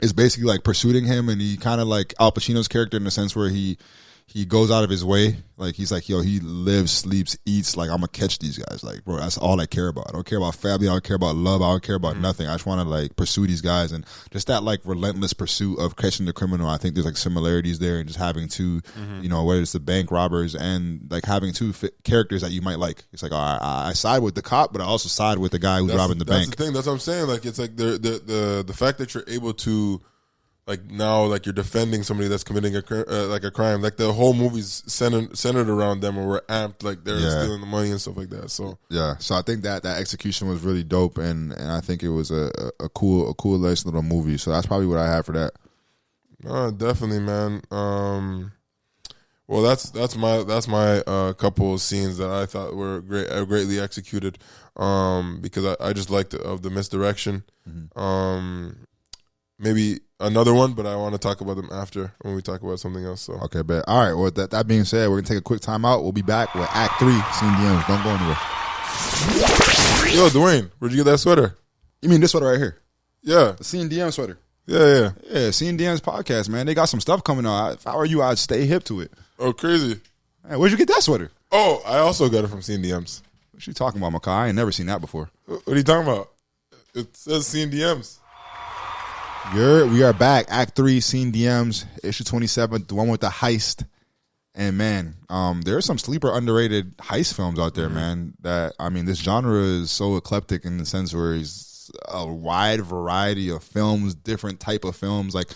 is basically like pursuing him, and he kind of like Al Pacino's character in the sense where he goes out of his way. Like, he's like, yo, he lives, sleeps, eats. Like, I'm going to catch these guys. Like, bro, that's all I care about. I don't care about family. I don't care about love. I don't care about nothing. I just want to, like, pursue these guys. And just that, like, relentless pursuit of catching the criminal, I think there's, like, similarities there. And just having two, you know, whether it's the bank robbers and, like, having two characters that you might like. It's like, I side with the cop, but I also side with the guy who's robbing the bank. That's the thing. That's what I'm saying. Like, it's like the fact that you're able to, like, now, like, you're defending somebody that's committing a crime. Like, the whole movie's centered around them, and we're amped, like, they're stealing the money and stuff like that. So yeah, so I think that execution was really dope, and I think it was a cool, nice little movie. So that's probably what I had for that. Definitely, man. Well, that's my couple of scenes that I thought were greatly executed. Because I just liked the misdirection. Maybe another one, but I want to talk about them after when we talk about something else. So okay, bet. All right. Well, that being said, we're gonna take a quick time out. We'll be back with Act 3, SceneDMS. Don't go anywhere. Yo, Dwayne, where'd you get that sweater? You mean this sweater right here? Yeah, the SceneDMS sweater. Yeah. SceneDMS podcast, man. They got some stuff coming out. If I were you, I'd stay hip to it. Oh, crazy. Hey, where'd you get that sweater? Oh, I also got it from SceneDMS. What you talking about, Makai? I ain't never seen that before. What are you talking about? It says SceneDMS. We are back. Act 3, SceneDMS, issue 27, the one with the heist. And man, there are some sleeper underrated heist films out there, man. That, I mean, this genre is so eclectic in the sense where it's a wide variety of films, different type of films. Like,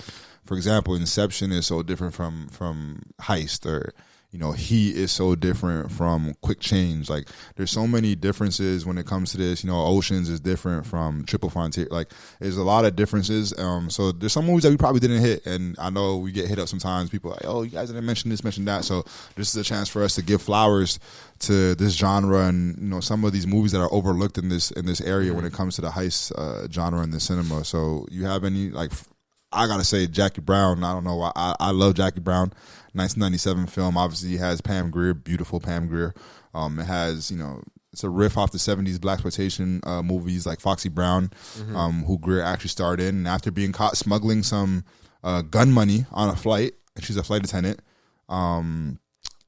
for example, Inception is so different from Heist, or, you know, Heat is so different from Quick Change. Like, there's so many differences when it comes to this. You know, Oceans is different from Triple Frontier. Like, there's a lot of differences. So there's some movies that we probably didn't hit, and I know we get hit up sometimes. People are like, oh, you guys didn't mention this, mention that. So this is a chance for us to give flowers to this genre, and, you know, some of these movies that are overlooked in this area when it comes to the heist genre in the cinema. So you have any, like, I gotta say, Jackie Brown. I don't know why. I love Jackie Brown. 1997 film. Obviously, it has Pam Grier, beautiful Pam Grier. It has, you know, it's a riff off the 70s blaxploitation movies like Foxy Brown, who Grier actually starred in. And after being caught smuggling some gun money on a flight, and she's a flight attendant,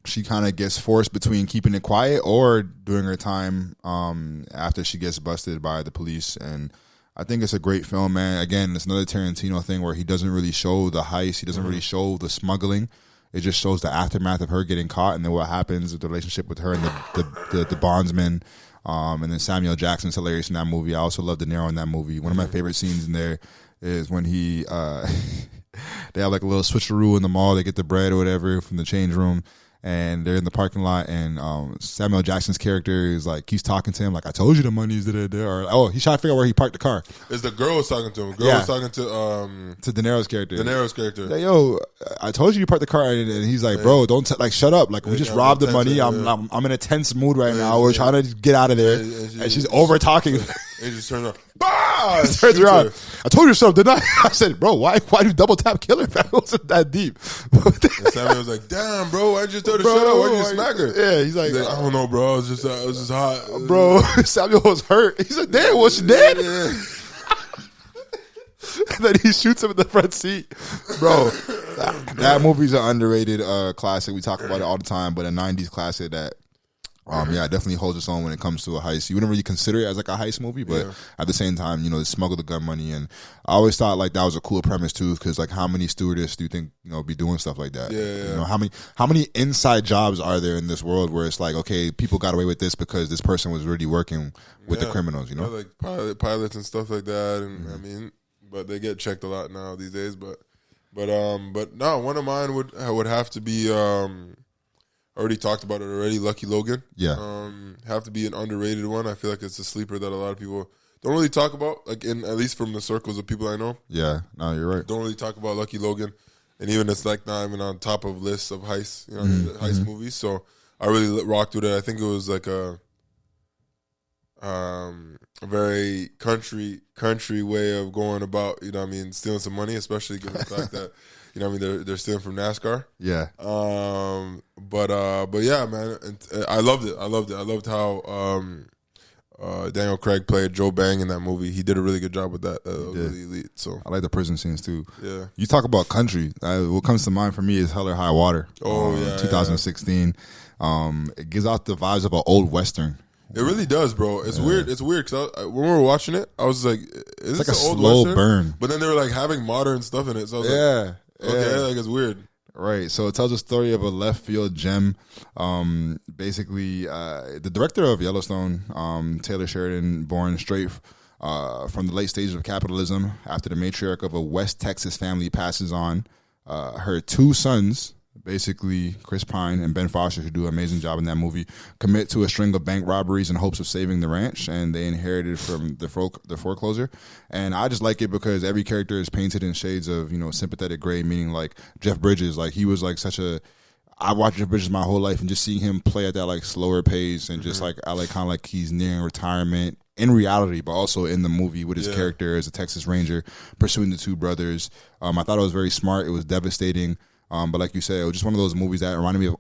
she kind of gets forced between keeping it quiet or doing her time after she gets busted by the police. And I think it's a great film, man. Again, it's another Tarantino thing where he doesn't really show the heist. He doesn't really show the smuggling. it just shows the aftermath of her getting caught, and then what happens with the relationship with her and the bondsman. And then Samuel Jackson's hilarious in that movie. I also love De Niro in that movie. One of my favorite scenes in there is when he they have like a little switcheroo in the mall. They get the bread or whatever from the change room, and they're in the parking lot, and Samuel Jackson's character is like, keeps talking to him like, I told you the money's there. Or he's trying to figure out where he parked the car. Is the girl was talking to him? Girl was talking to De Niro's character. De Niro's character. Like, yo, I told you parked the car, and he's like, bro, don't shut up. Like, we just robbed the money. I'm in a tense mood right now. We're trying to get out of there, and she's over talking. And just turns around. Bah! Turns around. I told you so, didn't I? I said, bro, why do double tap killer? It wasn't that deep. And Samuel was like, damn, bro, why'd you tell her to shut up? Why'd you smack her? Yeah, he's like, I don't know, bro. It was just hot. Bro, Samuel was hurt. He's like, damn, was she dead? Yeah. And then he shoots him in the front seat. Bro, that movie's an underrated classic. We talk about it all the time, but a 90s classic that it definitely holds its own when it comes to a heist. You wouldn't really consider it as like a heist movie, but at the same time, they smuggle the gun money. And I always thought like that was a cool premise too, because like how many stewardess do you think be doing stuff like that? Yeah. How many inside jobs are there in this world where it's like, okay, people got away with this because this person was really working with the criminals, Or like pilots and stuff like that. And I mean, but they get checked a lot now these days. But no, one of mine would have to be. I already talked about it already. Lucky Logan. Yeah. Have to be an underrated one. I feel like it's a sleeper that a lot of people don't really talk about. Like at least from the circles of people I know. Yeah. No, you're right. Don't really talk about Lucky Logan, and even it's like not even on top of lists of heists. Heist movies. So I really rocked with it. I think it was like a very country way of going about. Stealing some money, especially given the fact that. They're stealing from NASCAR. Yeah. But yeah, man, I loved it. I loved how Daniel Craig played Joe Bang in that movie. He did a really good job with that. Really elite. So I like the prison scenes too. Yeah. You talk about country. What comes to mind for me is Hell or High Water. 2016. It gives out the vibes of an old Western. It really does, bro. It's weird. It's weird because when we were watching it, I was like, "Is this like a an old slow Western?" burn. But then they were like having modern stuff in it. So I was like, okay, like it's weird. Right. So it tells a story of a left field gem. Basically, the director of Yellowstone, Taylor Sheridan, born straight from the late stages of capitalism after the matriarch of a West Texas family passes on. Her two sons, basically Chris Pine and Ben Foster, who do an amazing job in that movie, commit to a string of bank robberies in hopes of saving the ranch, and they inherited from the foreclosure. And I just like it because every character is painted in shades of sympathetic gray, meaning like Jeff Bridges, like he was like I watched Jeff Bridges my whole life, and just seeing him play at that like slower pace and just like I like kind of like he's nearing retirement in reality, but also in the movie with his character as a Texas Ranger pursuing the two brothers. I thought it was very smart. It was devastating. But like you said, it was just one of those movies that reminded me of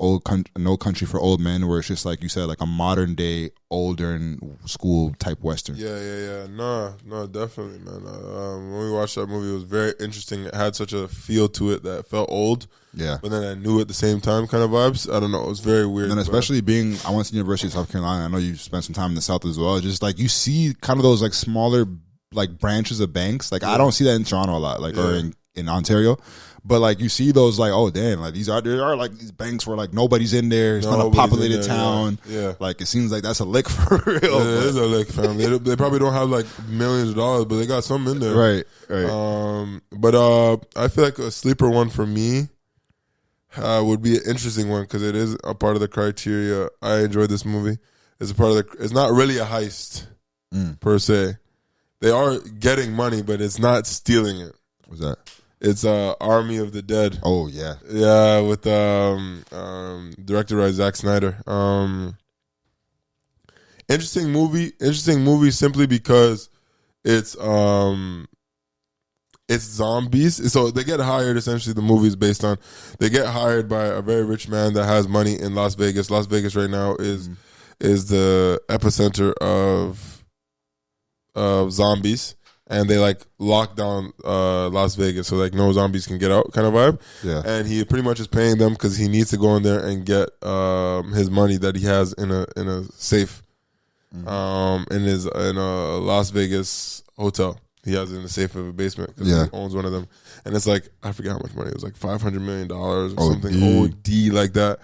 No Country for Old Men, where it's just like you said, like a modern day, older school type Western. Yeah. No, definitely, man. When we watched that movie, it was very interesting. It had such a feel to it that felt old. Yeah. But then I knew at the same time kind of vibes. I don't know. It was very weird. And then especially I went to the University of South Carolina. I know you spent some time in the South as well. Just like you see kind of those like smaller like branches of banks. Like I don't see that in Toronto a lot, like or in Ontario. But like you see those like, oh damn, like there are like these banks where like nobody's in there. It's not a populated town. Yeah. Like it seems like that's a lick for real. Yeah, it is a lick, fam. They probably don't have like millions of dollars, but they got something in there. Right. But I feel like a sleeper one for me would be an interesting one because it is a part of the criteria. I enjoyed this movie. It's a part of it's not really a heist per se. They are getting money, but it's not stealing it. What's that? It's Army of the Dead. Oh yeah, yeah, with directed by Zack Snyder. Interesting movie simply because it's zombies. So they get hired. Essentially, the movie is based on. They get hired by a very rich man that has money in Las Vegas. Las Vegas right now is the epicenter of zombies. And they like lock down Las Vegas, so like no zombies can get out, kind of vibe. Yeah. And he pretty much is paying them because he needs to go in there and get his money that he has in a safe, in a Las Vegas hotel. He has it in the safe of a basement because Yeah. he owns one of them. And it's like, I forget how much money. It was like $500 million or OD. something OD like that.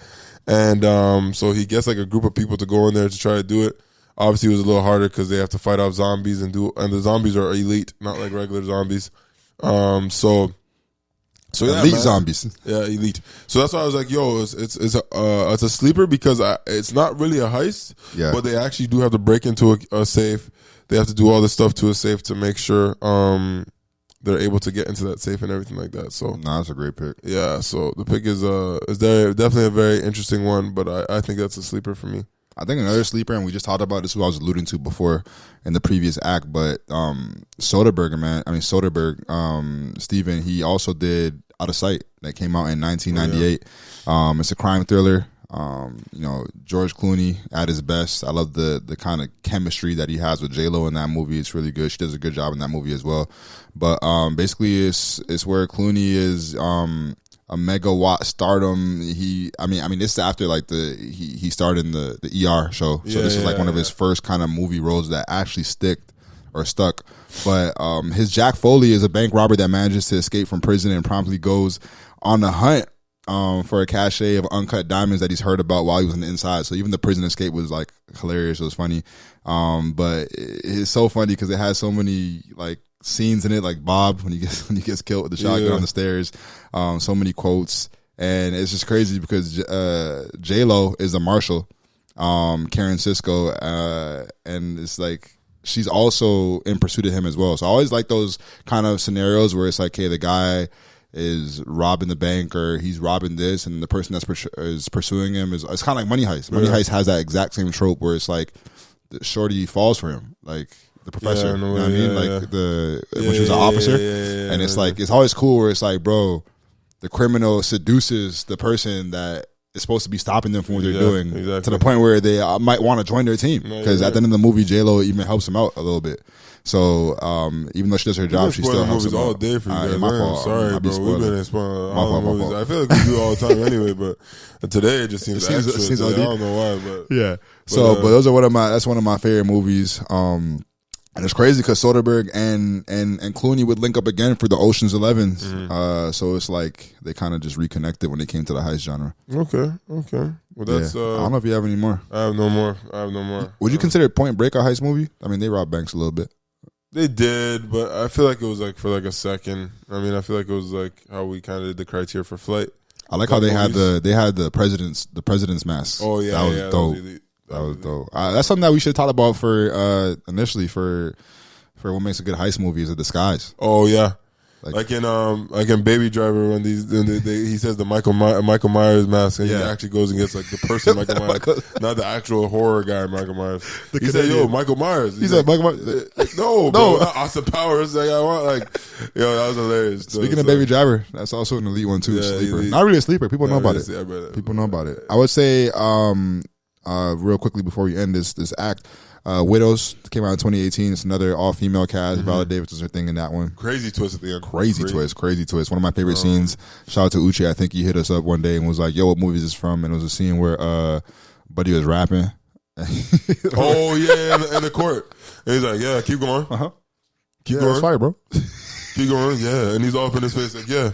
And so he gets like a group of people to go in there to try to do it. Obviously, it was a little harder because they have to fight off zombies and the zombies are elite, not like regular zombies. So yeah, elite man. zombies. Yeah, elite. So that's why I was like, yo, it's a sleeper because it's not really a heist, but they actually do have to break into a safe. They have to do all this stuff to a safe to make sure they're able to get into that safe and everything like that. So that's a great pick. Yeah, so the pick is definitely a very interesting one, but I think that's a sleeper for me. I think another sleeper, and we just talked about this, who I was alluding to before in the previous act, but Soderbergh, Steven, he also did Out of Sight that came out in 1998. It's a crime thriller. George Clooney at his best. I love the kind of chemistry that he has with J-Lo in that movie. It's really good. She does a good job in that movie as well. But basically, it's where Clooney is a megawatt stardom. This is after like he starred in the ER show. So this is like one of his first kind of movie roles that actually stuck. But his Jack Foley is a bank robber that manages to escape from prison and promptly goes on the hunt for a cache of uncut diamonds that he's heard about while he was on the inside. So even the prison escape was like hilarious. It was funny. But it's so funny because it has so many like scenes in it, like Bob when he gets killed with the shotgun on the stairs. So many quotes, and it's just crazy because J-Lo is the marshal, Karen Cisco, and it's like she's also in pursuit of him as well. So I always like those kind of scenarios where it's like, hey, the guy is robbing the bank or he's robbing this, and the person that's is pursuing him it's kind of like Money Heist. Money Heist has that exact same trope where it's like the shorty falls for him, like the professor. You know what I mean? Like when she was an officer, and it's like it's always cool where it's like, bro, the criminal seduces the person that is supposed to be stopping them from what they're doing to the point where they might want to join their team because at the end of the movie, J-Lo even helps him out a little bit. So even though she does her job, she still helps movies him all out. day for you guys. My fault. Sorry, bro. We've been spoiling all the movies. I feel like we do it all the time anyway, but today it just seems extra. I don't know why, but yeah. But those are that's one of my favorite movies. And it's crazy because Soderbergh and Clooney would link up again for the Ocean's 11s. Mm-hmm. So it's like they kind of just reconnected when they came to the heist genre. Okay. Well, that's. I don't know if you have any more. I have no more. Would you consider Point Break a heist movie? I mean, they robbed banks a little bit. They did, but I feel like it was like for like a second. I mean, I feel like it was like how we kind of did the criteria for Flight. I like how they had the president's mask. Oh yeah, that was dope. That was dope. That's something that we should talk about for initially for what makes a good heist movie is a disguise. Oh yeah, like in Baby Driver when he says the Michael Myers mask and he actually goes and gets like the person Michael Myers, not the actual horror guy Michael Myers. He said, "Yo, Michael Myers." He said, "Michael Myers." No, not Austin Powers. Like I want that was hilarious. Speaking of Baby Driver, that's also an elite one too. Sleeper, not really a sleeper. People know about it. People know about it. I would say. Real quickly before we end this act, Widows came out in 2018. It's another all-female cast. Mm-hmm. Viola Davis was her thing in that one. Crazy twist at the end. Crazy twist. One of my favorite scenes. Shout out to Uche. I think he hit us up one day and was like, "Yo, what movie is this from?" And it was a scene where Buddy was rapping. Oh yeah, in the court. And he's like, "Yeah, keep going. Keep going. That's fire, bro. Keep going. Yeah." And he's all up in his face like, "Yeah."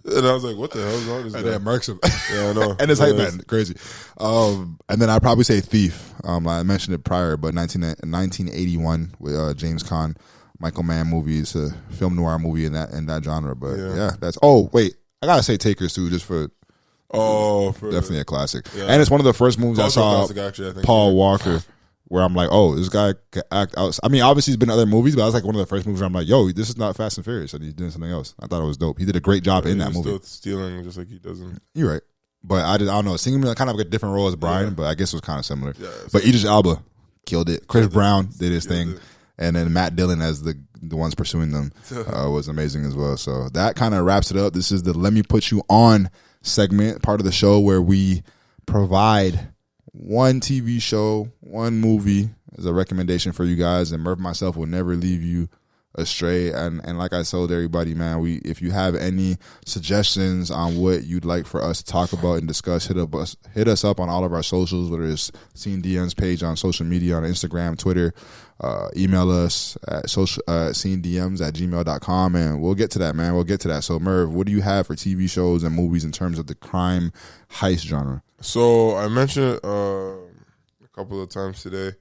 And I was like, "What the hell is wrong with this guy?" And then marks him. Yeah, I know. And it's hype man, crazy. And then I'd probably say Thief. I mentioned it prior, but 1981 with James Caan, Michael Mann movie. It's a film noir movie in that genre. But that's. Oh wait, I gotta say Takers too, just for. Definitely a classic. Yeah. And it's one of the first movies I saw Paul Walker. Where I'm like, oh, this guy could act out. I mean, obviously, he's been in other movies, but I was like one of the first movies where I'm like, yo, this is not Fast and Furious, and he's doing something else. I thought it was dope. He did a great job in that movie. Still stealing just like he doesn't. You're right, but I don't know. Seeing him kind of like a different role as Brian, but I guess it was kind of similar. Yeah, but Idris Elba killed it. Chris Brown did his thing, and then Matt Dillon as the ones pursuing them was amazing as well. So that kind of wraps it up. This is the Let Me Put You On segment, part of the show where we provide one TV show, one movie as a recommendation for you guys, and Merv and myself will never leave you astray. And like I told everybody, man, if you have any suggestions on what you'd like for us to talk about and discuss, hit us up on all of our socials, whether it's SceneDMS page on social media, on Instagram, Twitter. Email us at SceneDMS@gmail.com, and we'll get to that, man. We'll get to that. So, Merv, what do you have for TV shows and movies in terms of the crime heist genre? So I mentioned it a couple of times today,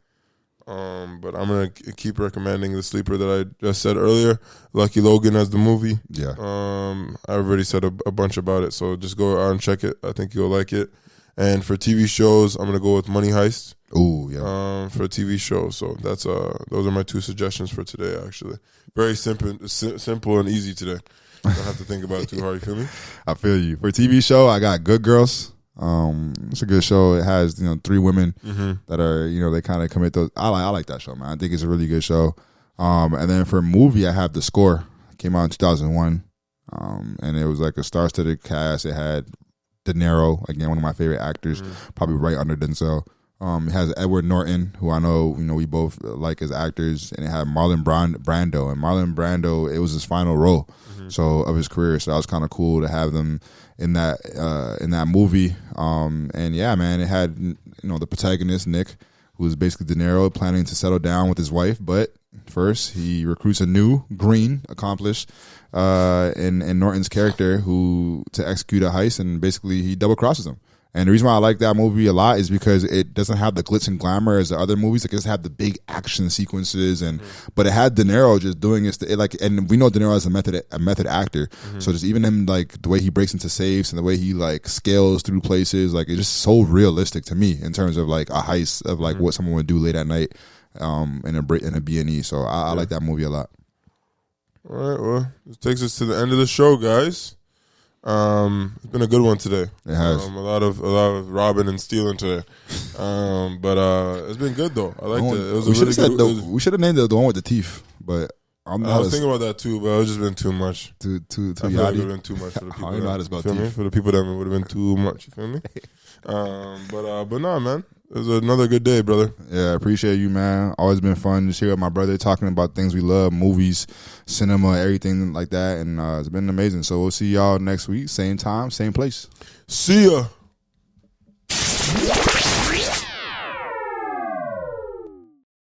but I'm gonna keep recommending the sleeper that I just said earlier, Lucky Logan, as the movie. Yeah. I already said a bunch about it, so just go out and check it. I think you'll like it. And for TV shows, I'm gonna go with Money Heist. Ooh, yeah. For a TV show, so that's those are my two suggestions for today. Actually, very simple and easy today. Don't have to think about it too hard. You feel me? I feel you. For TV show, I got Good Girls. It's a good show. It has 3 women that are they kind of commit those. I like that show, man. I think it's a really good show. And then for movie, I have The Score. It came out in 2001, and it was like a star-studded cast. It had De Niro, again, one of my favorite actors, probably right under Denzel. It has Edward Norton, who I know we both like as actors, and it had Marlon Brando. And Marlon Brando, it was his final role, so of his career. So that was kind of cool to have them in that movie. And yeah, man, it had the protagonist Nick, who is basically De Niro, planning to settle down with his wife, but first he recruits a new green accomplished in Norton's character to execute a heist, and basically he double crosses him. And the reason why I like that movie a lot is because it doesn't have the glitz and glamour as the other movies. It doesn't have the big action sequences, but it had De Niro just doing it and we know De Niro is a method actor. So just even him, like the way he breaks into safes and the way he like scales through places, like it's just so realistic to me in terms of like a heist of like what someone would do late at night in a B&E. So I like that movie a lot. All right, well, it takes us to the end of the show, guys. It's been a good one today. It has a lot of robbing and stealing today, but it's been good though. I liked it. It was we should have named it the one with the teeth, but I was thinking about that too, but it was just been too much. Too I feel like it would have been too much for the people. I don't know how this about teeth. Me? For the people that would have been too much. You feel me? But no, man. It was another good day, brother. Yeah, I appreciate you, man. Always been fun to share with my brother, talking about things we love, movies, cinema, everything like that. And it's been amazing. So we'll see y'all next week. Same time, same place. See ya.